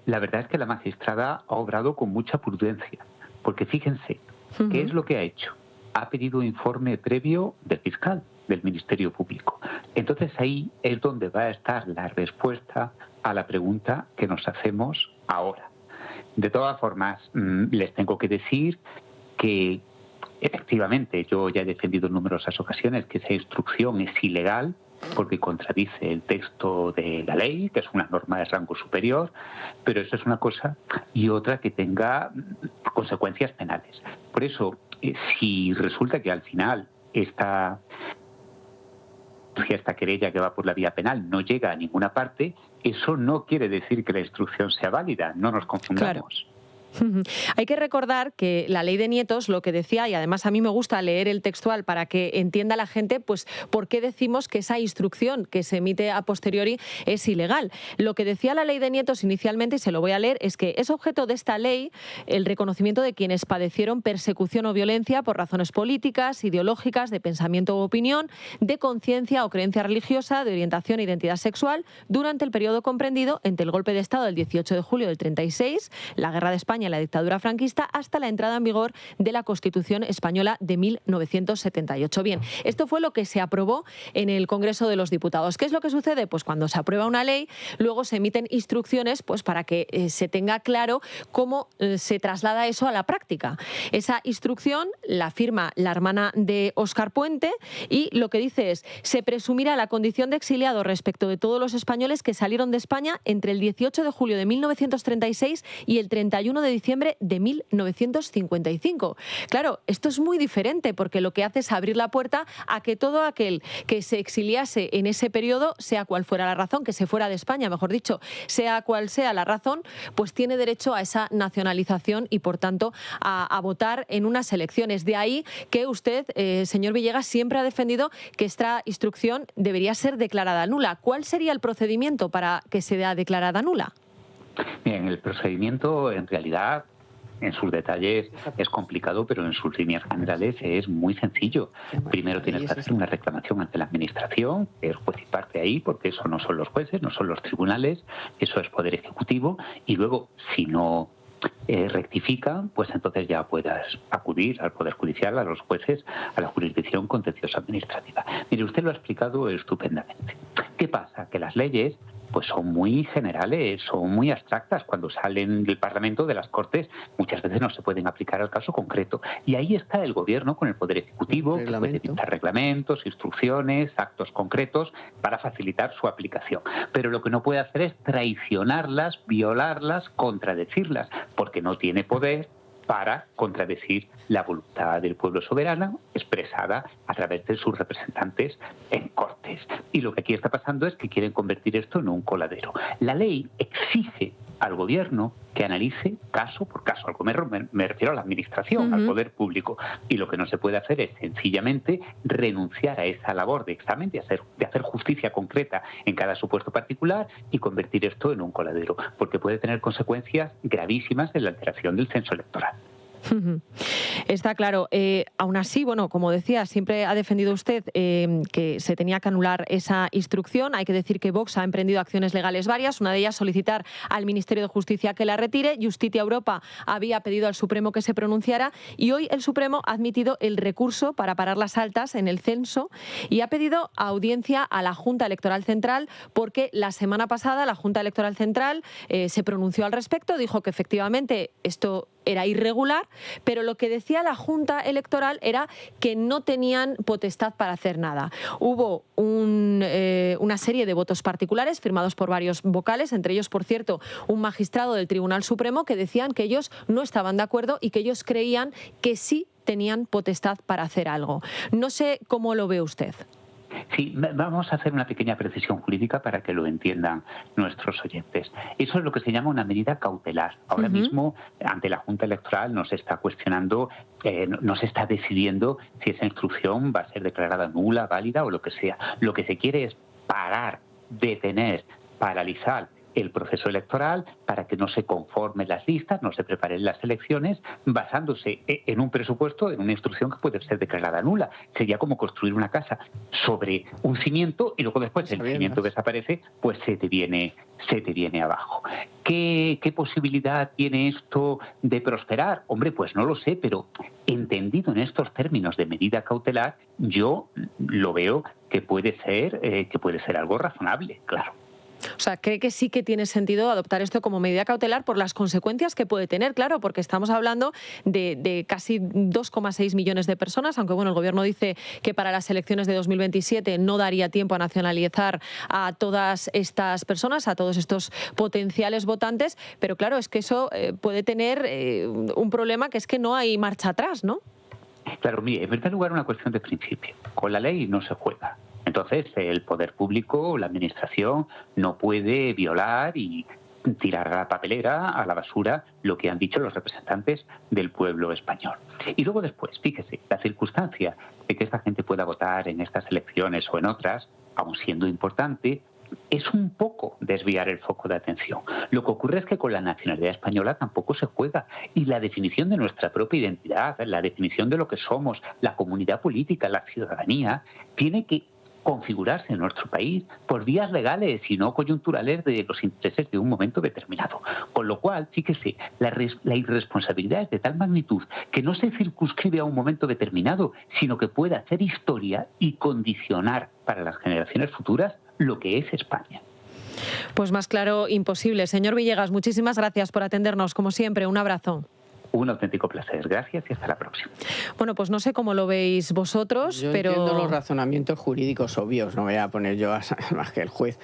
la verdad es que la magistrada ha obrado con mucha prudencia, porque fíjense, ¿qué es lo que ha hecho? Ha pedido informe previo del fiscal, del Ministerio Público. Entonces ahí es donde va a estar la respuesta a la pregunta que nos hacemos ahora. De todas formas, les tengo que decir que efectivamente yo ya he defendido en numerosas ocasiones que esa instrucción es ilegal porque contradice el texto de la ley, que es una norma de rango superior, pero eso es una cosa, y otra que tenga consecuencias penales. Por eso, si resulta que al final esta querella que va por la vía penal no llega a ninguna parte, eso no quiere decir que la instrucción sea válida, no nos confundamos. Claro. Hay que recordar que la ley de nietos, lo que decía, y además a mí me gusta leer el textual para que entienda la gente, pues por qué decimos que esa instrucción que se emite a posteriori es ilegal. Lo que decía la ley de nietos inicialmente, y se lo voy a leer, es que es objeto de esta ley el reconocimiento de quienes padecieron persecución o violencia por razones políticas, ideológicas, de pensamiento u opinión, de conciencia o creencia religiosa, de orientación e identidad sexual, durante el periodo comprendido entre el golpe de Estado del 18 de julio del 36, la Guerra de España en la dictadura franquista, hasta la entrada en vigor de la Constitución española de 1978. Bien, esto fue lo que se aprobó en el Congreso de los Diputados. ¿Qué es lo que sucede? Pues cuando se aprueba una ley, luego se emiten instrucciones pues para que se tenga claro cómo se traslada eso a la práctica. Esa instrucción la firma la hermana de Óscar Puente y lo que dice es: se presumirá la condición de exiliado respecto de todos los españoles que salieron de España entre el 18 de julio de 1936 y el 31 de diciembre de 1955. Claro, esto es muy diferente porque lo que hace es abrir la puerta a que todo aquel que se exiliase en ese periodo, sea cual fuera la razón, que se fuera de España, mejor dicho, sea cual sea la razón, pues tiene derecho a esa nacionalización y, por tanto, a votar en unas elecciones. De ahí que usted, señor Villegas, siempre ha defendido que esta instrucción debería ser declarada nula. ¿Cuál sería el procedimiento para que sea declarada nula? Bien, el procedimiento en realidad en sus detalles es complicado, pero en sus líneas generales es muy sencillo. Primero tienes que hacer una reclamación ante la Administración, que es juez y parte ahí, porque eso no son los jueces, no son los tribunales, eso es Poder Ejecutivo, y luego, si no rectifica, pues entonces ya puedas acudir al Poder Judicial, a los jueces, a la jurisdicción contenciosa administrativa. Mire, usted lo ha explicado estupendamente. ¿Qué pasa? Que las leyes pues son muy generales, son muy abstractas. Cuando salen del Parlamento, de las Cortes, muchas veces no se pueden aplicar al caso concreto. Y ahí está el Gobierno con el Poder Ejecutivo, que puede dictar reglamentos, instrucciones, actos concretos para facilitar su aplicación. Pero lo que no puede hacer es traicionarlas, violarlas, contradecirlas, porque no tiene poder para contradecir la voluntad del pueblo soberano expresada a través de sus representantes en Cortes. Y lo que aquí está pasando es que quieren convertir esto en un coladero. La ley exige al Gobierno que analice caso por caso. Al Gobierno me refiero a la Administración, al Poder Público. Y lo que no se puede hacer es sencillamente renunciar a esa labor de examen, de hacer justicia concreta en cada supuesto particular y convertir esto en un coladero, porque puede tener consecuencias gravísimas en la alteración del censo electoral. Está claro. Aún así, bueno, como decía, siempre ha defendido usted que se tenía que anular esa instrucción. Hay que decir que Vox ha emprendido acciones legales varias, una de ellas solicitar al Ministerio de Justicia que la retire. Justitia Europa había pedido al Supremo que se pronunciara y hoy el Supremo ha admitido el recurso para parar las altas en el censo y ha pedido audiencia a la Junta Electoral Central porque la semana pasada la Junta Electoral Central se pronunció al respecto, dijo que efectivamente esto era irregular, pero lo que decía la Junta Electoral era que no tenían potestad para hacer nada. Hubo una serie de votos particulares firmados por varios vocales, entre ellos, por cierto, un magistrado del Tribunal Supremo, que decían que ellos no estaban de acuerdo y que ellos creían que sí tenían potestad para hacer algo. No sé cómo lo ve usted. Sí, vamos a hacer una pequeña precisión jurídica para que lo entiendan nuestros oyentes. Eso es lo que se llama una medida cautelar. Ahora mismo, ante la Junta Electoral, no se está cuestionando, no se está decidiendo si esa instrucción va a ser declarada nula, válida o lo que sea. Lo que se quiere es parar, detener, paralizar el proceso electoral para que no se conformen las listas, no se preparen las elecciones, basándose en un presupuesto, en una instrucción que puede ser declarada nula. Sería como construir una casa sobre un cimiento y luego después el cimiento desaparece, pues se te viene abajo. ¿Qué posibilidad tiene esto de prosperar? Hombre, pues no lo sé, pero entendido en estos términos de medida cautelar, yo lo veo que puede ser algo razonable, claro. O sea, ¿cree que sí que tiene sentido adoptar esto como medida cautelar por las consecuencias que puede tener? Claro, porque estamos hablando de casi 2,6 millones de personas, aunque bueno, el Gobierno dice que para las elecciones de 2027 no daría tiempo a nacionalizar a todas estas personas, a todos estos potenciales votantes, pero claro, es que eso puede tener un problema, que es que no hay marcha atrás, ¿no? Claro, mire, en primer lugar una cuestión de principio. Con la ley no se juega. Entonces, el poder público, la administración, no puede violar y tirar a la papelera, a la basura, lo que han dicho los representantes del pueblo español. Y luego después, fíjese, la circunstancia de que esta gente pueda votar en estas elecciones o en otras, aun siendo importante, es un poco desviar el foco de atención. Lo que ocurre es que con la nacionalidad española tampoco se juega, y la definición de nuestra propia identidad, la definición de lo que somos, la comunidad política, la ciudadanía, tiene que configurarse en nuestro país por vías legales y no coyunturales de los intereses de un momento determinado. Con lo cual, fíjese, la irresponsabilidad es de tal magnitud que no se circunscribe a un momento determinado, sino que puede hacer historia y condicionar para las generaciones futuras lo que es España. Pues más claro, imposible. Señor Villegas, muchísimas gracias por atendernos, como siempre. Un abrazo. Un auténtico placer. Gracias y hasta la próxima. Bueno, pues no sé cómo lo veis vosotros, pero... Entiendo los razonamientos jurídicos obvios, no voy a poner yo más que el juez.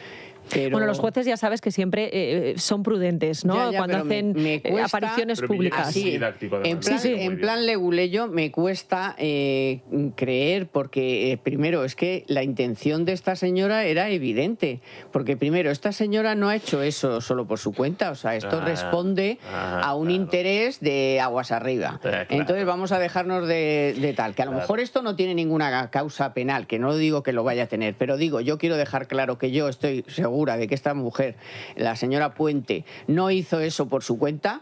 Pero... Bueno, los jueces ya sabes que siempre son prudentes, ¿no? Ya, cuando hacen me cuesta, apariciones públicas. Sí, en plan leguleyo me cuesta creer, porque primero es que la intención de esta señora era evidente, porque primero esta señora no ha hecho eso solo por su cuenta, o sea, esto responde a un interés de aguas arriba. Entonces vamos a dejarnos de tal, que a lo mejor esto no tiene ninguna causa penal, que no digo que lo vaya a tener, pero digo, yo quiero dejar claro que yo estoy seguro de que esta mujer, la señora Puente, no hizo eso por su cuenta.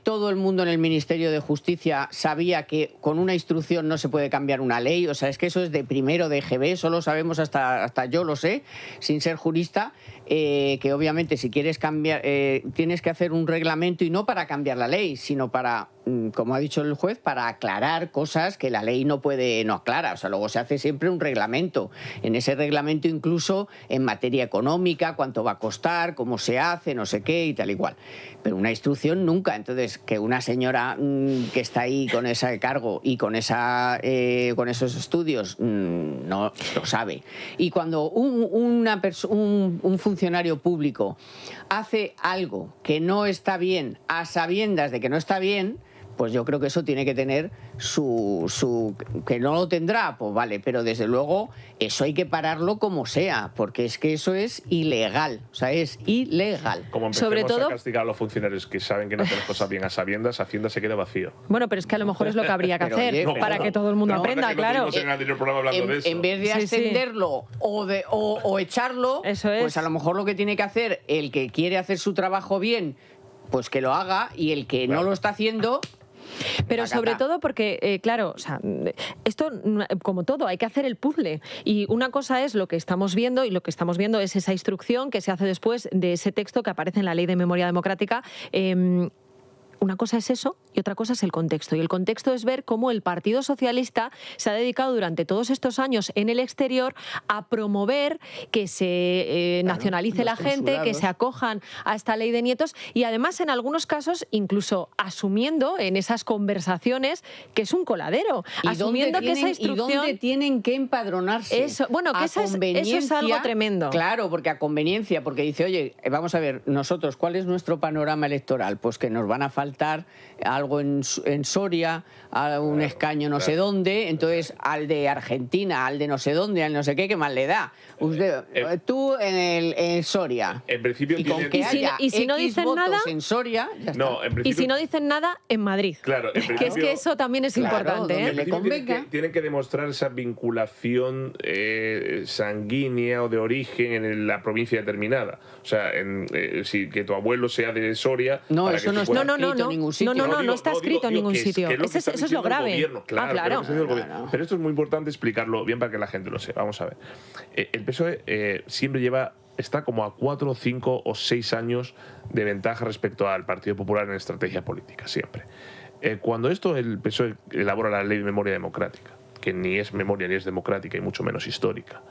Todo el mundo en el Ministerio de Justicia sabía que con una instrucción no se puede cambiar una ley, o sea, es que eso es de primero de EGB, solo sabemos hasta yo lo sé, sin ser jurista, que obviamente si quieres cambiar, tienes que hacer un reglamento, y no para cambiar la ley, sino para, como ha dicho el juez, para aclarar cosas que la ley no aclara. O sea, luego se hace siempre un reglamento. En ese reglamento, incluso en materia económica, cuánto va a costar, cómo se hace, no sé qué y tal igual. Pero una instrucción nunca. Entonces, que una señora que está ahí con ese cargo y con esos estudios no lo sabe. Y cuando un funcionario público hace algo que no está bien a sabiendas de que no está bien, pues yo creo que eso tiene que tener que no lo tendrá, pues vale, pero desde luego eso hay que pararlo como sea, porque es que eso es ilegal, o sea, es ilegal. Como empecemos a castigar a los funcionarios que saben que no hacen las cosas bien a sabiendas, Hacienda se queda vacío. Bueno, pero es que a lo mejor es lo que habría que hacer para que todo el mundo aprenda, claro. En vez de ascenderlo o echarlo, pues a lo mejor lo que tiene que hacer el que quiere hacer su trabajo bien, pues que lo haga, y el que no lo está haciendo, Pero sobre todo porque, claro, o sea, esto, como todo, hay que hacer el puzzle. Y una cosa es lo que estamos viendo, y lo que estamos viendo es esa instrucción que se hace después de ese texto que aparece en la Ley de Memoria Democrática. Una cosa es eso y otra cosa es el contexto. Y el contexto es ver cómo el Partido Socialista se ha dedicado durante todos estos años en el exterior a promover que se nacionalice la gente, que se acojan a esta ley de nietos y además en algunos casos incluso asumiendo en esas conversaciones que es un coladero. Asumiendo que esa instrucción... ¿Y dónde tienen que empadronarse? Eso, bueno, que eso es algo tremendo. Claro, porque a conveniencia, porque dice, oye, vamos a ver, nosotros, ¿cuál es nuestro panorama electoral? Pues que nos van a faltar algo en Soria, a un escaño no sé dónde, entonces al de Argentina, al de no sé dónde, al no sé qué más le da. Usted, tú en Soria. En principio y si no dicen nada en Soria, ya está. Y si no dicen nada en Madrid. Claro, en que es que eso también es importante. Tienen que demostrar esa vinculación sanguínea o de origen en la provincia determinada. O sea, que tu abuelo sea de Soria. No, eso no está escrito en ningún sitio. No está escrito en ningún sitio. Eso es lo grave. Claro. Pero esto es muy importante explicarlo bien para que la gente lo sepa. Vamos a ver. El PSOE siempre está como a 4, 5 o 6 años de ventaja respecto al Partido Popular en estrategia política, siempre. Cuando el PSOE elabora la Ley de Memoria Democrática, que ni es memoria ni es democrática y mucho menos histórica,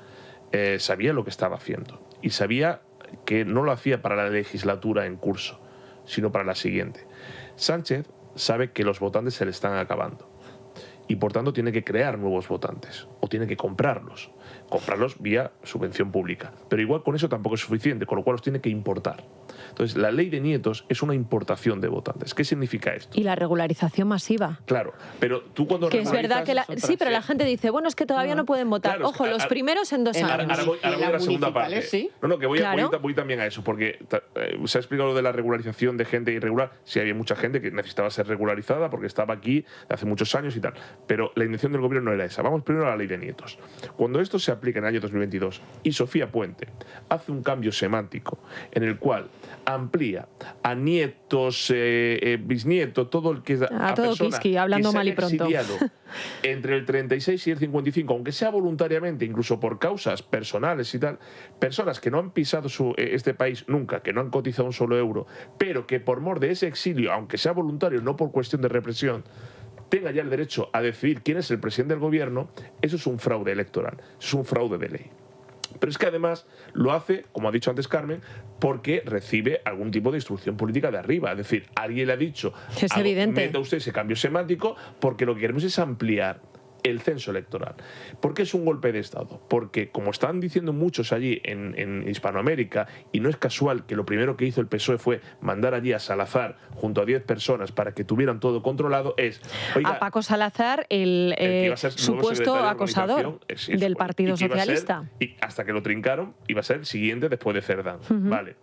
sabía lo que estaba haciendo y sabía que no lo hacía para la legislatura en curso, sino para la siguiente. Sánchez sabe que los votantes se le están acabando y por tanto tiene que crear nuevos votantes o tiene que comprarlos vía subvención pública, pero igual con eso tampoco es suficiente, con lo cual los tiene que importar. Entonces la ley de nietos es una importación de votantes. ¿Qué significa esto? Y la regularización masiva. Claro, pero tú cuando que es verdad que sí, pero la gente dice, bueno, es que todavía no pueden votar. Ojo, los primeros en 2 años. Ahora voy a la segunda parte. ¿Sí? No, que voy también a eso, porque se ha explicado lo de la regularización de gente irregular. Sí, había mucha gente que necesitaba ser regularizada porque estaba aquí hace muchos años y tal. Pero la intención del gobierno no era esa. Vamos primero a la ley de nietos. Cuando esto se aplica en el año 2022 y Sofía Puente hace un cambio semántico en el cual amplía a nietos, bisnietos, todo el que es a todo Kiski, hablando mal y pronto, entre el 36 y el 55, aunque sea voluntariamente, incluso por causas personales y tal, personas que no han pisado este país nunca, que no han cotizado un solo euro, pero que por mor de ese exilio, aunque sea voluntario, no por cuestión de represión, tenga ya el derecho a decidir quién es el presidente del gobierno, eso es un fraude electoral, es un fraude de ley. Pero es que además lo hace, como ha dicho antes Carmen, porque recibe algún tipo de instrucción política de arriba. Es decir, alguien le ha dicho, es evidente, meta usted ese cambio semántico, porque lo que queremos es ampliar el censo electoral. ¿Por qué es un golpe de Estado? Porque, como están diciendo muchos allí en Hispanoamérica, y no es casual que lo primero que hizo el PSOE fue mandar allí a Salazar junto a 10 personas para que tuvieran todo controlado, a Paco Salazar, el supuesto acosador del Partido Socialista. Y hasta que lo trincaron, iba a ser el siguiente después de Cerdán. Vale.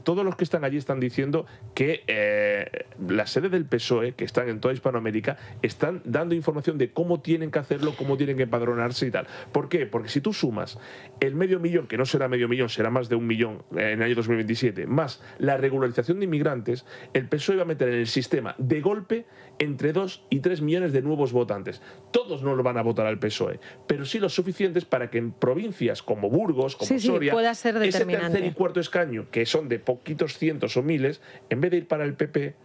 Todos los que están allí están diciendo que la sede del PSOE, que están en toda Hispanoamérica, están dando información de cómo tienen que hacerlo, cómo tienen que empadronarse y tal. ¿Por qué? Porque si tú sumas el 500.000, que no será 500.000, será más de 1 millón en el año 2027, más la regularización de inmigrantes, el PSOE va a meter en el sistema de golpe entre 2 y 3 millones de nuevos votantes. Todos no lo van a votar al PSOE, pero sí los suficientes para que en provincias como Burgos, como Soria, pueda ser determinante. Ese tercer y cuarto escaño, que son de poquitos cientos o miles, en vez de ir para el PP,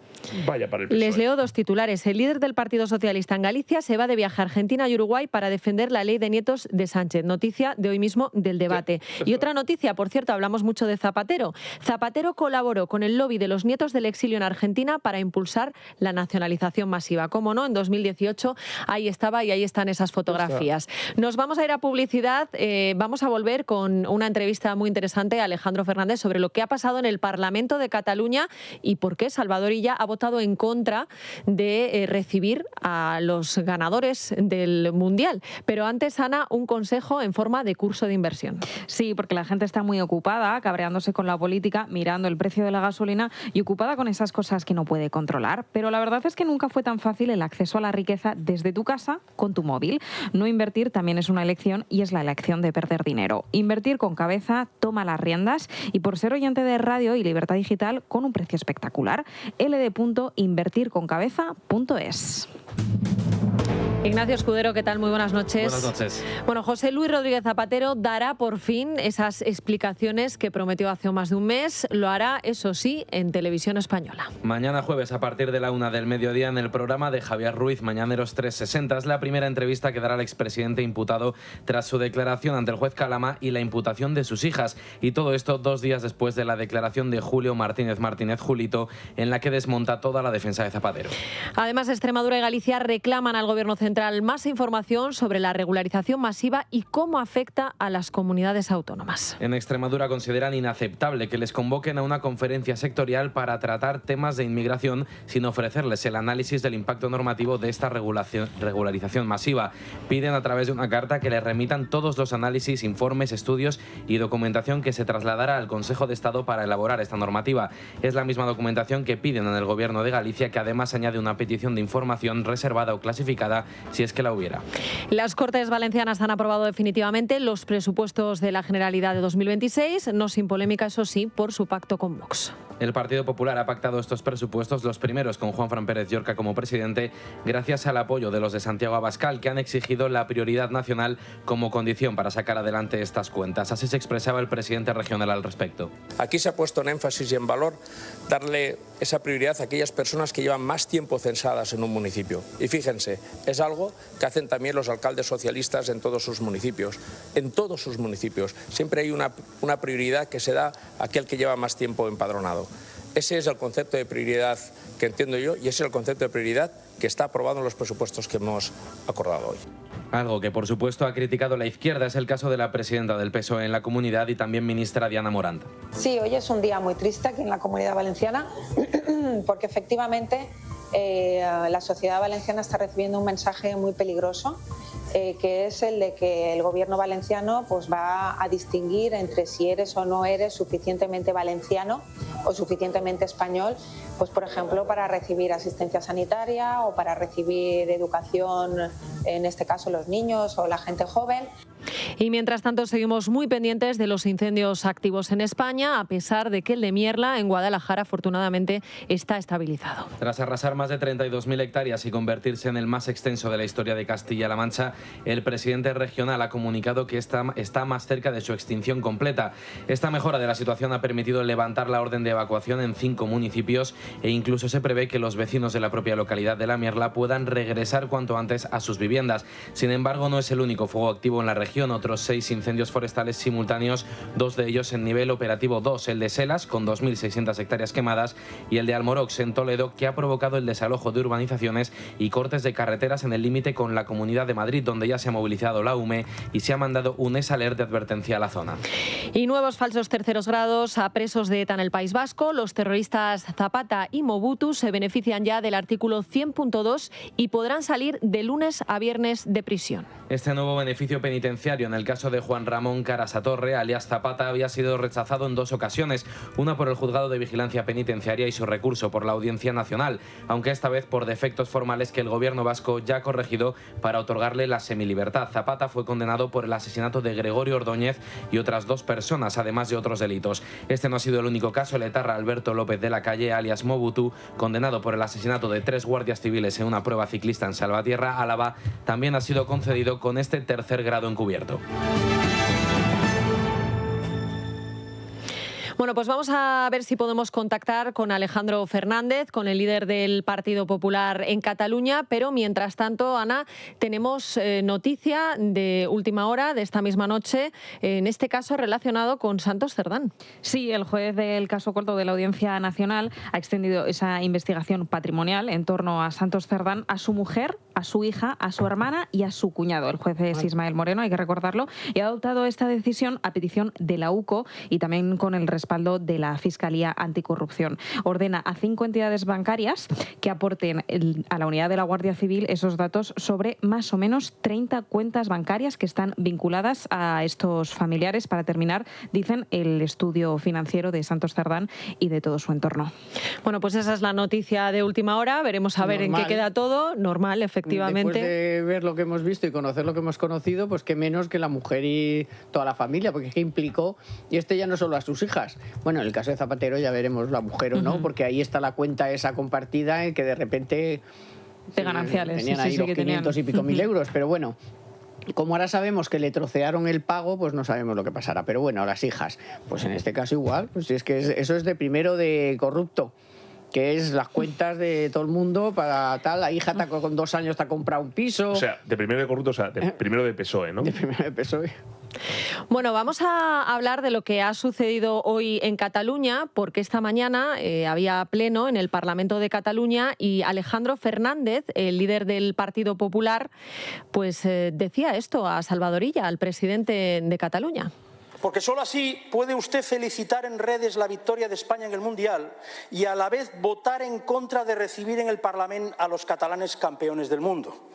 vaya para el PSOE. Les leo 2 titulares. El líder del Partido Socialista en Galicia se va de viaje a Argentina y Uruguay para defender la ley de nietos de Sánchez. Noticia de hoy mismo del Debate. Y otra noticia, por cierto, hablamos mucho de Zapatero. Zapatero colaboró con el lobby de los nietos del exilio en Argentina para impulsar la nacionalización masiva. ¿Cómo no? En 2018 ahí estaba y ahí están esas fotografías. Nos vamos a ir a publicidad. Vamos a volver con una entrevista muy interesante a Alejandro Fernández sobre lo que ha pasado en el Parlamento de Cataluña y por qué Salvador Illa ha votado en contra de recibir a los ganadores después del Mundial. Pero antes, Ana, un consejo en forma de curso de inversión. Sí, porque la gente está muy ocupada, cabreándose con la política, mirando el precio de la gasolina y ocupada con esas cosas que no puede controlar. Pero la verdad es que nunca fue tan fácil el acceso a la riqueza desde tu casa con tu móvil. No invertir también es una elección y es la elección de perder dinero. Invertir con cabeza, toma las riendas y por ser oyente de radio y Libertad Digital con un precio espectacular. ld.invertirconcabeza.es. Ignacio Escudero, ¿qué tal? Muy buenas noches. Buenas noches. Bueno, José Luis Rodríguez Zapatero dará por fin esas explicaciones que prometió hace más de un mes. Lo hará, eso sí, en Televisión Española. Mañana jueves, a partir de la 1 del mediodía, en el programa de Javier Ruiz, Mañaneros 360, es la primera entrevista que dará el expresidente imputado tras su declaración ante el juez Calama y la imputación de sus hijas. Y todo esto 2 días después de la declaración de Julio Martínez Julito, en la que desmonta toda la defensa de Zapatero. Además, Extremadura y Galicia reclaman al Gobierno central más información sobre la regularización masiva y cómo afecta a las comunidades autónomas. En Extremadura consideran inaceptable que les convoquen a una conferencia sectorial para tratar temas de inmigración sin ofrecerles el análisis del impacto normativo de esta regularización masiva. Piden a través de una carta que les remitan todos los análisis, informes, estudios y documentación que se trasladará al Consejo de Estado para elaborar esta normativa. Es la misma documentación que piden en el Gobierno de Galicia, que además añade una petición de información reservada o clasificada si es que la hubiera. Las Cortes Valencianas han aprobado definitivamente los presupuestos de la Generalidad de 2026, no sin polémica, eso sí, por su pacto con Vox. El Partido Popular ha pactado estos presupuestos, los primeros con Juanfran Pérez Llorca como presidente, gracias al apoyo de los de Santiago Abascal, que han exigido la prioridad nacional como condición para sacar adelante estas cuentas. Así se expresaba el presidente regional al respecto. Aquí se ha puesto en énfasis y en valor darle esa prioridad a aquellas personas que llevan más tiempo censadas en un municipio. Y fíjense, es algo que hacen también los alcaldes socialistas en todos sus municipios. En todos sus municipios siempre hay una prioridad que se da a aquel que lleva más tiempo empadronado. Ese es el concepto de prioridad que entiendo yo y ese es el concepto de prioridad que está aprobado en los presupuestos que hemos acordado hoy. Algo que, por supuesto, ha criticado la izquierda es el caso de la presidenta del PSOE en la comunidad y también ministra Diana Morant. Sí, hoy es un día muy triste aquí en la Comunidad Valenciana porque efectivamente la sociedad valenciana está recibiendo un mensaje muy peligroso, que es el de que el gobierno valenciano pues va a distinguir entre si eres o no eres suficientemente valenciano o suficientemente español, pues por ejemplo para recibir asistencia sanitaria o para recibir educación, en este caso los niños o la gente joven. Y mientras tanto seguimos muy pendientes de los incendios activos en España, a pesar de que el de Mierla, en Guadalajara, afortunadamente está estabilizado. Tras arrasar más de 32.000 hectáreas y convertirse en el más extenso de la historia de Castilla-La Mancha, el presidente regional ha comunicado que está más cerca de su extinción completa. Esta mejora de la situación ha permitido levantar la orden de evacuación en 5 municipios e incluso se prevé que los vecinos de la propia localidad de La Mierla puedan regresar cuanto antes a sus viviendas. Sin embargo, no es el único fuego activo en la región. Otros 6 incendios forestales simultáneos, 2 de ellos en nivel operativo 2, el de Selas, con 2.600 hectáreas quemadas, y el de Almorox, en Toledo, que ha provocado el desalojo de urbanizaciones y cortes de carreteras en el límite con la Comunidad de Madrid, donde ya se ha movilizado la UME y se ha mandado un alert de advertencia a la zona. Y nuevos falsos terceros grados a presos de ETA en el País Vasco. Los terroristas Zapata y Mobutu se benefician ya del artículo 100.2 y podrán salir de lunes a viernes de prisión. Este nuevo beneficio penitenciario en el caso de Juan Ramón Carasatorre, alias Zapata, había sido rechazado en 2 ocasiones, una por el Juzgado de Vigilancia Penitenciaria y su recurso por la Audiencia Nacional, aunque esta vez por defectos formales que el gobierno vasco ya ha corregido para otorgarle la semilibertad. Zapata fue condenado por el asesinato de Gregorio Ordóñez y otras 2 personas, además de otros delitos. Este no ha sido el único caso. El etarra Alberto López de la Calle, alias Mobutu, condenado por el asesinato de 3 guardias civiles en una prueba ciclista en Salvatierra, Álava, también ha sido concedido con este tercer grado encubierto. Bueno, pues vamos a ver si podemos contactar con Alejandro Fernández, con el líder del Partido Popular en Cataluña, pero mientras tanto, Ana, tenemos noticia de última hora de esta misma noche, en este caso relacionado con Santos Cerdán. Sí, el juez del caso corto de la Audiencia Nacional ha extendido esa investigación patrimonial en torno a Santos Cerdán a su mujer, a su hija, a su hermana y a su cuñado. El juez es Ismael Moreno, hay que recordarlo, y ha adoptado esta decisión a petición de la UCO y también con el respaldo respaldo de la Fiscalía Anticorrupción. Ordena a 5 entidades bancarias que aporten a la unidad de la Guardia Civil esos datos sobre más o menos 30 cuentas bancarias que están vinculadas a estos familiares para terminar, dicen, el estudio financiero de Santos Cerdán y de todo su entorno. Bueno, pues esa es la noticia de última hora. Veremos a ver en qué queda todo. Normal, efectivamente. Después de ver lo que hemos visto y conocer lo que hemos conocido, pues qué menos que la mujer y toda la familia, porque es que implicó, y ya no solo a sus hijas. Bueno, en el caso de Zapatero ya veremos la mujer o no, porque ahí está la cuenta esa compartida en que de repente de gananciales. Tenían ahí los 500 y pico mil euros, pero bueno. Como ahora sabemos que le trocearon el pago, pues no sabemos lo que pasará. Pero bueno, las hijas, pues en este caso igual, pues si es que eso es de primero de corrupto, que es las cuentas de todo el mundo para tal. La hija con 2 años te ha comprado un piso. O sea, de primero de corrupto, o sea, de primero de PSOE, ¿no? De primero de PSOE. Bueno, vamos a hablar de lo que ha sucedido hoy en Cataluña, porque esta mañana había pleno en el Parlamento de Cataluña y Alejandro Fernández, el líder del Partido Popular, pues decía esto a Salvador Illa, al presidente de Cataluña. Porque solo así puede usted felicitar en redes la victoria de España en el Mundial y a la vez votar en contra de recibir en el Parlamento a los catalanes campeones del mundo.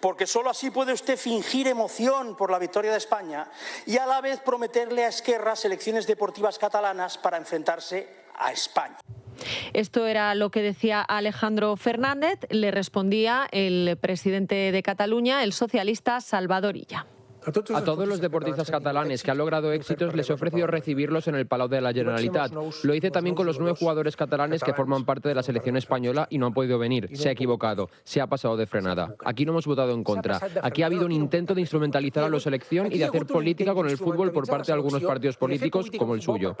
Porque solo así puede usted fingir emoción por la victoria de España y a la vez prometerle a Esquerra selecciones deportivas catalanas para enfrentarse a España. Esto era lo que decía Alejandro Fernández. Le respondía el presidente de Cataluña, el socialista Salvador Illa. A todos los deportistas catalanes que han logrado éxitos les he ofrecido recibirlos en el Palau de la Generalitat. Lo hice también con los 9 jugadores catalanes que forman parte de la selección española y no han podido venir. Se ha equivocado, se ha pasado de frenada. Aquí no hemos votado en contra. Aquí ha habido un intento de instrumentalizar a la selección y de hacer política con el fútbol por parte de algunos partidos políticos como el suyo.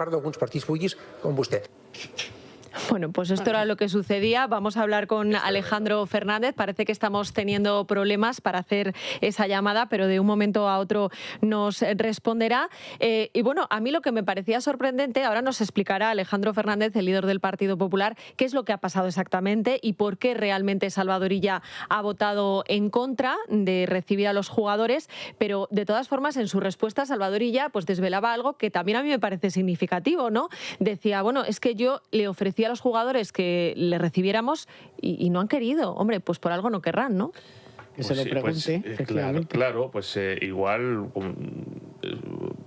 Bueno, pues esto era lo que sucedía. Vamos a hablar con Alejandro Fernández. Parece que estamos teniendo problemas para hacer esa llamada, pero de un momento a otro nos responderá. Y bueno, a mí lo que me parecía sorprendente, ahora nos explicará Alejandro Fernández, el líder del Partido Popular, qué es lo que ha pasado exactamente y por qué realmente Salvador Illa ha votado en contra de recibir a los jugadores. Pero de todas formas, en su respuesta, Salvador Illa pues desvelaba algo que también a mí me parece significativo, ¿no? Decía, bueno, es que yo le ofrecí a los jugadores que le recibiéramos y no han querido. Hombre, pues por algo no querrán, ¿no? Que se lo pregunte, claro, pues igual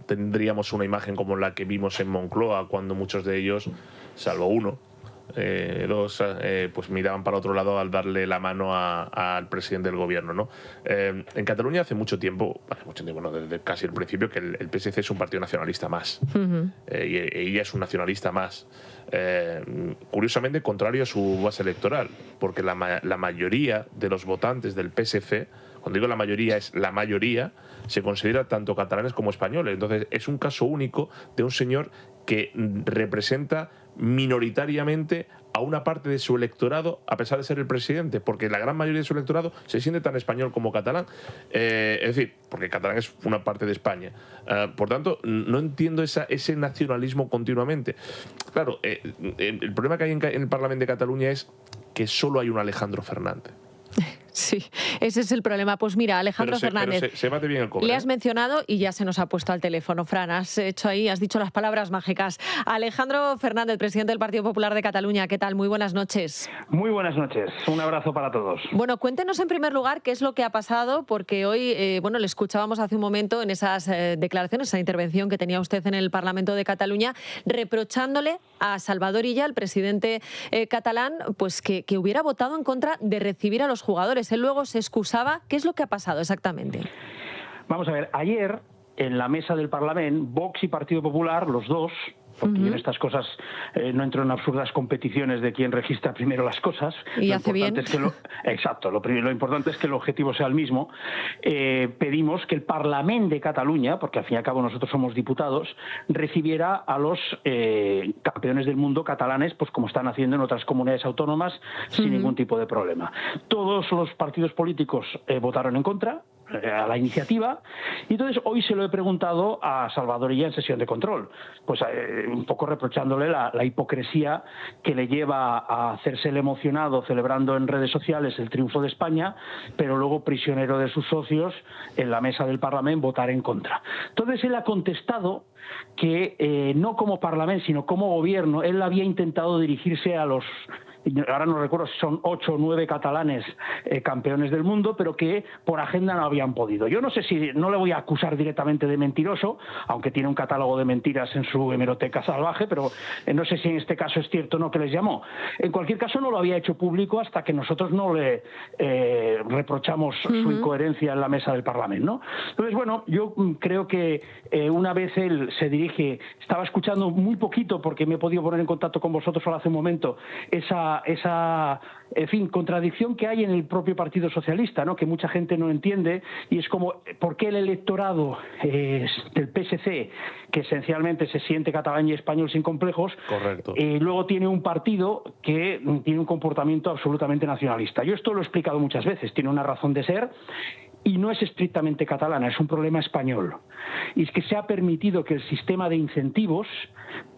tendríamos una imagen como la que vimos en Moncloa, cuando muchos de ellos, salvo uno, 2, pues miraban para otro lado al darle la mano al presidente del gobierno, ¿no? En Cataluña hace mucho tiempo, no, desde casi el principio, que el PSC es un partido nacionalista más. Y ella es un nacionalista más. Curiosamente, contrario a su base electoral, porque la mayoría de los votantes del PSC, cuando digo la mayoría, es la mayoría, se considera tanto catalanes como españoles. Entonces, es un caso único de un señor que representa minoritariamente a una parte de su electorado, a pesar de ser el presidente, porque la gran mayoría de su electorado se siente tan español como catalán. Es decir, porque catalán es una parte de España. Por tanto, no entiendo ese nacionalismo continuamente. Claro, el problema que hay en el Parlamento de Cataluña es que solo hay un Alejandro Fernández. Sí, ese es el problema. Pues mira, Alejandro Fernández, pero se bate bien el cobre, le has mencionado y ya se nos ha puesto al teléfono. Fran, has dicho las palabras mágicas. Alejandro Fernández, presidente del Partido Popular de Cataluña, ¿qué tal? Muy buenas noches. Muy buenas noches, un abrazo para todos. Bueno, cuéntenos en primer lugar qué es lo que ha pasado, porque hoy, le escuchábamos hace un momento en esas declaraciones, esa intervención que tenía usted en el Parlamento de Cataluña, reprochándole a Salvador Illa, el presidente catalán, pues que hubiera votado en contra de recibir a los jugadores. Él luego se excusaba. ¿Qué es lo que ha pasado exactamente? Vamos a ver, ayer en la mesa del Parlamento, Vox y Partido Popular, los dos, porque en estas cosas no entro en absurdas competiciones de quién registra primero las cosas. Y hace bien. Exacto, lo importante es que el objetivo sea el mismo. Pedimos que el Parlamento de Cataluña, porque al fin y al cabo nosotros somos diputados, recibiera a los campeones del mundo catalanes, pues como están haciendo en otras comunidades autónomas, sin ningún tipo de problema. Todos los partidos políticos votaron en contra, a la iniciativa. Y entonces hoy se lo he preguntado a Salvador Illa en sesión de control, pues un poco reprochándole la hipocresía que le lleva a hacerse el emocionado celebrando en redes sociales el triunfo de España, pero luego prisionero de sus socios en la mesa del Parlamento votar en contra. Entonces él ha contestado que no como Parlamento, sino como Gobierno, él había intentado dirigirse a los, ahora no recuerdo si son 8 o 9 catalanes campeones del mundo, pero que por agenda no habían podido. Yo no sé si, no le voy a acusar directamente de mentiroso, aunque tiene un catálogo de mentiras en su hemeroteca salvaje, pero no sé si en este caso es cierto o no que les llamó. En cualquier caso no lo había hecho público hasta que nosotros no le reprochamos su incoherencia en la mesa del Parlamento, ¿no? Entonces, bueno, yo creo que una vez él se dirige, estaba escuchando muy poquito porque me he podido poner en contacto con vosotros solo hace un momento, esa en fin, contradicción que hay en el propio Partido Socialista, ¿no? Que mucha gente no entiende, y es como, ¿por qué el electorado del PSC, que esencialmente se siente catalán y español sin complejos, luego tiene un partido que tiene un comportamiento absolutamente nacionalista? Yo esto lo he explicado muchas veces, tiene una razón de ser, y no es estrictamente catalana, es un problema español. Y es que se ha permitido que el sistema de incentivos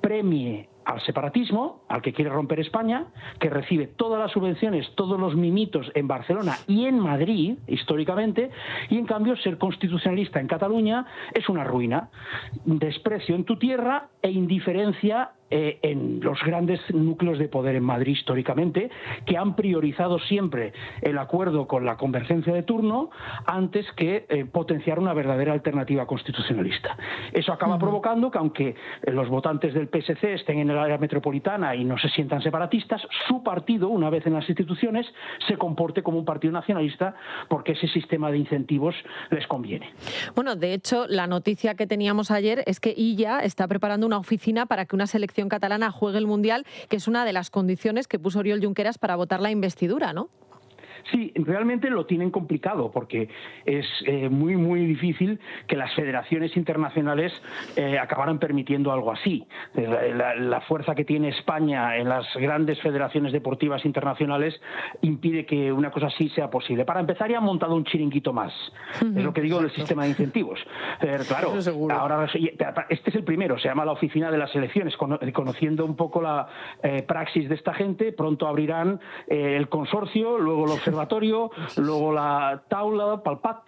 premie al separatismo, al que quiere romper España, que recibe todas las subvenciones, todos los mimitos en Barcelona y en Madrid, históricamente, y en cambio ser constitucionalista en Cataluña es una ruina. Desprecio en tu tierra e indiferencia en los grandes núcleos de poder en Madrid históricamente, que han priorizado siempre el acuerdo con la convergencia de turno antes que potenciar una verdadera alternativa constitucionalista. Eso acaba provocando que, aunque los votantes del PSC estén en el área metropolitana y no se sientan separatistas, su partido, una vez en las instituciones, se comporte como un partido nacionalista porque ese sistema de incentivos les conviene. Bueno, de hecho, la noticia que teníamos ayer es que Illa está preparando una oficina para que una selección catalana juegue el Mundial, que es una de las condiciones que puso Oriol Junqueras para votar la investidura, ¿no? Sí, realmente lo tienen complicado porque es muy, muy difícil que las federaciones internacionales acabaran permitiendo algo así. La fuerza que tiene España en las grandes federaciones deportivas internacionales impide que una cosa así sea posible. Para empezar, ya han montado un chiringuito más. Es lo que digo del sistema de incentivos. Claro, ahora este es el primero, se llama la Oficina de las Selecciones. Conociendo un poco la praxis de esta gente, pronto abrirán el consorcio, luego el observatorio, luego la taula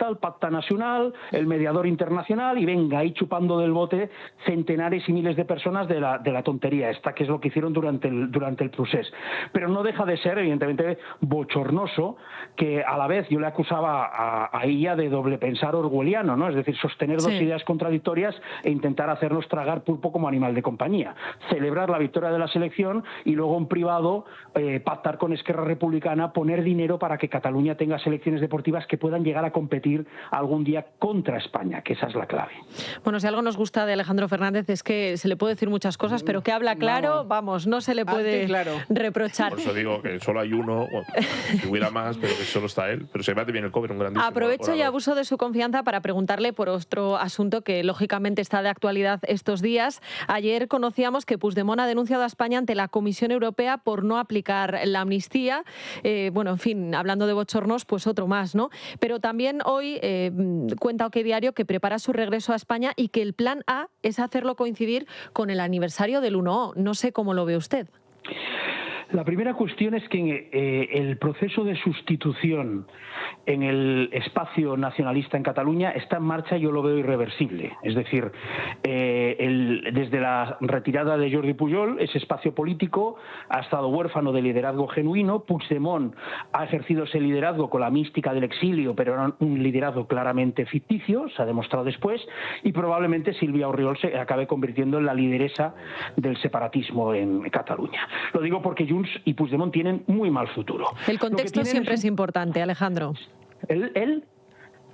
el pacta nacional, el mediador internacional, y venga ahí chupando del bote centenares y miles de personas de la tontería esta, que es lo que hicieron durante el procés. Pero no deja de ser, evidentemente, bochornoso que a la vez yo le acusaba a ella de doble pensar orwelliano, ¿no? Es decir, sostener dos ideas contradictorias e intentar hacernos tragar pulpo como animal de compañía. Celebrar la victoria de la selección y luego en privado pactar con Esquerra Republicana, poner dinero para que Cataluña tenga selecciones deportivas que puedan llegar a competir algún día contra España, que esa es la clave. Bueno, si algo nos gusta de Alejandro Fernández es que se le puede decir muchas cosas, pero que habla claro, vamos, no se le puede reprochar. Por eso digo que solo hay uno, bueno, si hubiera más, pero que solo está él. Pero se mete bien el cover, un grandísimo. Aprovecho y abuso de su confianza para preguntarle por otro asunto que lógicamente está de actualidad estos días. Ayer conocíamos que Puigdemont ha denunciado a España ante la Comisión Europea por no aplicar la amnistía. Bueno, en fin, hablando de bochornos, pues otro más, ¿no? Pero también hoy cuenta OK Diario que prepara su regreso a España y que el plan A es hacerlo coincidir con el aniversario del 1O. No sé cómo lo ve usted. La primera cuestión es que el proceso de sustitución en el espacio nacionalista en Cataluña está en marcha y yo lo veo irreversible. Es decir, desde la retirada de Jordi Pujol, ese espacio político ha estado huérfano de liderazgo genuino. Puigdemont ha ejercido ese liderazgo con la mística del exilio, pero era un liderazgo claramente ficticio, se ha demostrado después, y probablemente Sílvia Orriols se acabe convirtiendo en la lideresa del separatismo en Cataluña. Lo digo porque Junts y Puigdemont tienen muy mal futuro. El contexto siempre es importante, Alejandro.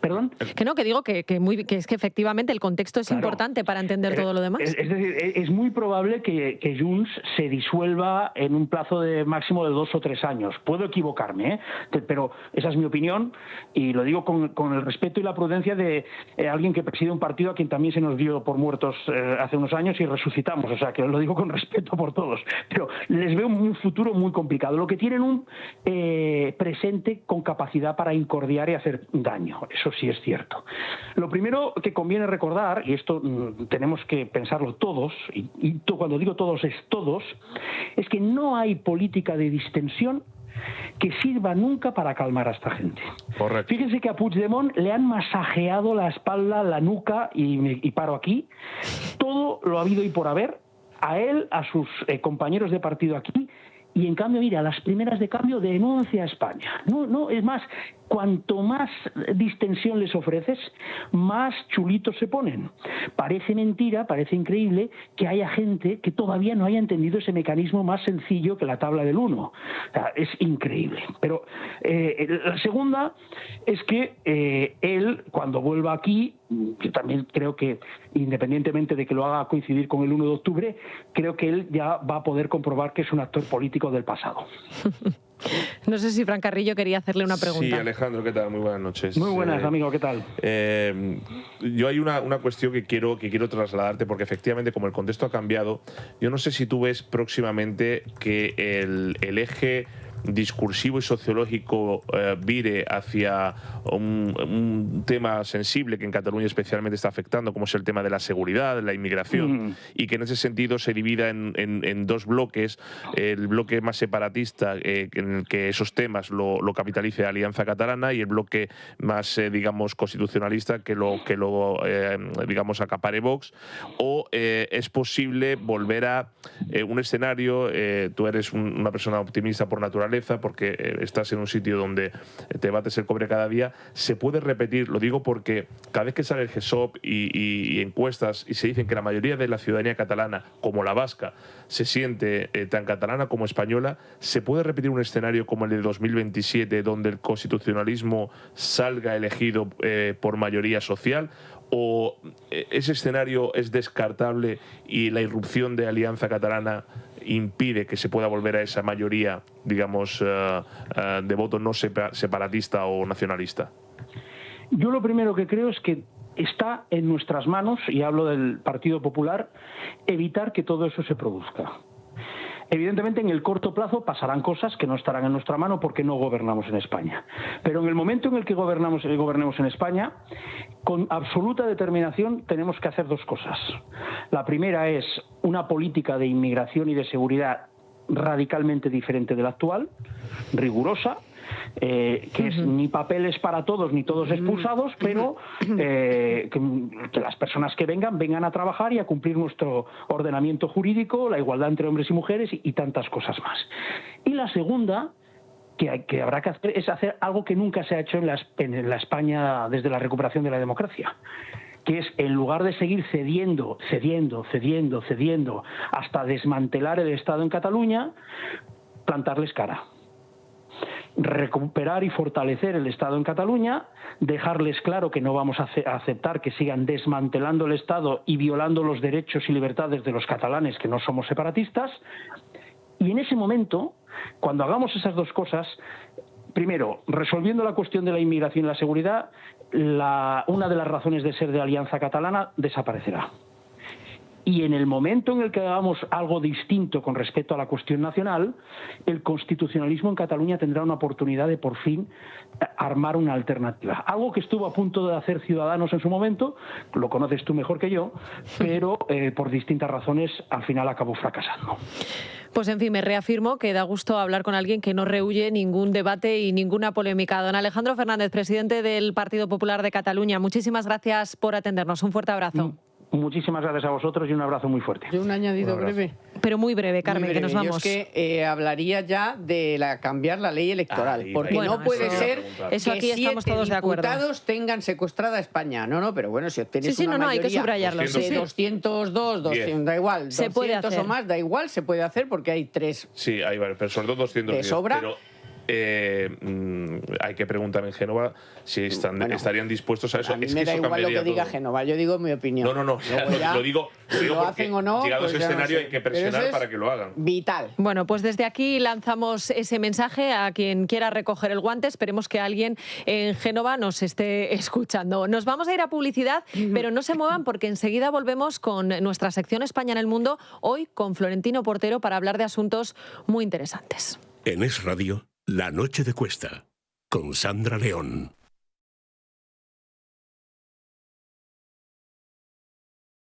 ¿Perdón? Que no, que digo que es que efectivamente el contexto es importante para entender todo lo demás. Es decir, es muy probable que Junts se disuelva en un plazo de máximo de 2 o 3 años. Puedo equivocarme, pero esa es mi opinión y lo digo con el respeto y la prudencia de alguien que preside un partido a quien también se nos dio por muertos hace unos años y resucitamos. O sea, que lo digo con respeto por todos. Pero les veo un futuro muy complicado. Lo que tienen un presente con capacidad para incordiar y hacer daño. Eso eso sí es cierto. Lo primero que conviene recordar, y esto tenemos que pensarlo todos, y cuando digo todos es todos, es que no hay política de distensión que sirva nunca para calmar a esta gente. Correcto. Fíjense que a Puigdemont le han masajeado la espalda, la nuca, y paro aquí, todo lo habido y por haber, a él, a sus compañeros de partido aquí, y en cambio, mira, las primeras de cambio denuncia a España. No, es más, cuanto más distensión les ofreces, más chulitos se ponen. Parece mentira, parece increíble que haya gente que todavía no haya entendido ese mecanismo más sencillo que la tabla del 1. O sea, es increíble. Pero la segunda es que él, cuando vuelva aquí, yo también creo que, independientemente de que lo haga coincidir con el 1 de octubre, creo que él ya va a poder comprobar que es un actor político del pasado. No sé si Fran Carrillo quería hacerle una pregunta. Sí, Alejandro, ¿qué tal? Muy buenas noches. Muy buenas, amigo, ¿qué tal? Yo hay una cuestión que quiero trasladarte, porque efectivamente, como el contexto ha cambiado, yo no sé si tú ves próximamente que el eje discursivo y sociológico vire hacia un tema sensible que en Cataluña especialmente está afectando, como es el tema de la seguridad, de la inmigración, y que en ese sentido se divida en dos bloques: el bloque más separatista, en el que esos temas lo capitalice Alianza Catalana, y el bloque más, digamos, constitucionalista, que lo digamos, acapare Vox. O es posible volver a un escenario, tú eres una persona optimista por naturaleza, porque estás en un sitio donde te bates el cobre cada día. Se puede repetir, lo digo porque cada vez que sale el GESOP y encuestas y se dicen que la mayoría de la ciudadanía catalana, como la vasca, se siente tan catalana como española, se puede repetir un escenario como el de 2027, donde el constitucionalismo salga elegido por mayoría social. ¿O ese escenario es descartable y la irrupción de Alianza Catalana impide que se pueda volver a esa mayoría, digamos, de voto no separatista o nacionalista? Yo lo primero que creo es que está en nuestras manos, y hablo del Partido Popular, evitar que todo eso se produzca. Evidentemente, en el corto plazo pasarán cosas que no estarán en nuestra mano porque no gobernamos en España. Pero en el momento en el que gobernemos en España, con absoluta determinación tenemos que hacer dos cosas. La primera es una política de inmigración y de seguridad radicalmente diferente de la actual, rigurosa, que es ni papeles para todos ni todos expulsados, pero que las personas que vengan a trabajar y a cumplir nuestro ordenamiento jurídico, la igualdad entre hombres y mujeres y tantas cosas más. Y la segunda que habrá que hacer es hacer algo que nunca se ha hecho en la España desde la recuperación de la democracia, que es, en lugar de seguir cediendo hasta desmantelar el Estado en Cataluña, plantarles cara. Recuperar y fortalecer el Estado en Cataluña, dejarles claro que no vamos a aceptar que sigan desmantelando el Estado y violando los derechos y libertades de los catalanes, que no somos separatistas. Y en ese momento, cuando hagamos esas dos cosas, primero, resolviendo la cuestión de la inmigración y la seguridad, una de las razones de ser de Alianza Catalana desaparecerá. Y en el momento en el que hagamos algo distinto con respecto a la cuestión nacional, el constitucionalismo en Cataluña tendrá una oportunidad de por fin armar una alternativa. Algo que estuvo a punto de hacer Ciudadanos en su momento, lo conoces tú mejor que yo, pero por distintas razones al final acabó fracasando. Pues en fin, me reafirmo que da gusto hablar con alguien que no rehúye ningún debate y ninguna polémica. Don Alejandro Fernández, presidente del Partido Popular de Cataluña, muchísimas gracias por atendernos. Un fuerte abrazo. Muchísimas gracias a vosotros y un abrazo muy fuerte. Yo un añadido breve. Pero muy breve, Carmen, muy breve. Que nos vamos. Yo es que hablaría ya de cambiar la ley electoral, porque no puede ser eso aquí que estamos todos de acuerdo. 7 diputados tengan secuestrada España. No, pero bueno, si obtienes una mayoría hay que subrayarlo, de 202, 200, da igual, se 200 puede hacer. o más, da igual, se puede hacer porque hay 3. Sí, hay varios, pero sobre todo 200. ¿De sobra? Pero hay que preguntar en Génova si estarían dispuestos a eso. A mí me da igual lo que diga Génova, yo digo mi opinión. No, lo digo si lo hacen o no, llegado a pues ese escenario hay que presionar para que lo hagan. Vital. Bueno, pues desde aquí lanzamos ese mensaje a quien quiera recoger el guante. Esperemos que alguien en Génova nos esté escuchando. Nos vamos a ir a publicidad, pero no se muevan porque enseguida volvemos con nuestra sección España en el Mundo, hoy con Florentino Portero para hablar de asuntos muy interesantes. En Es Radio, La Noche de Cuesta, con Sandra León.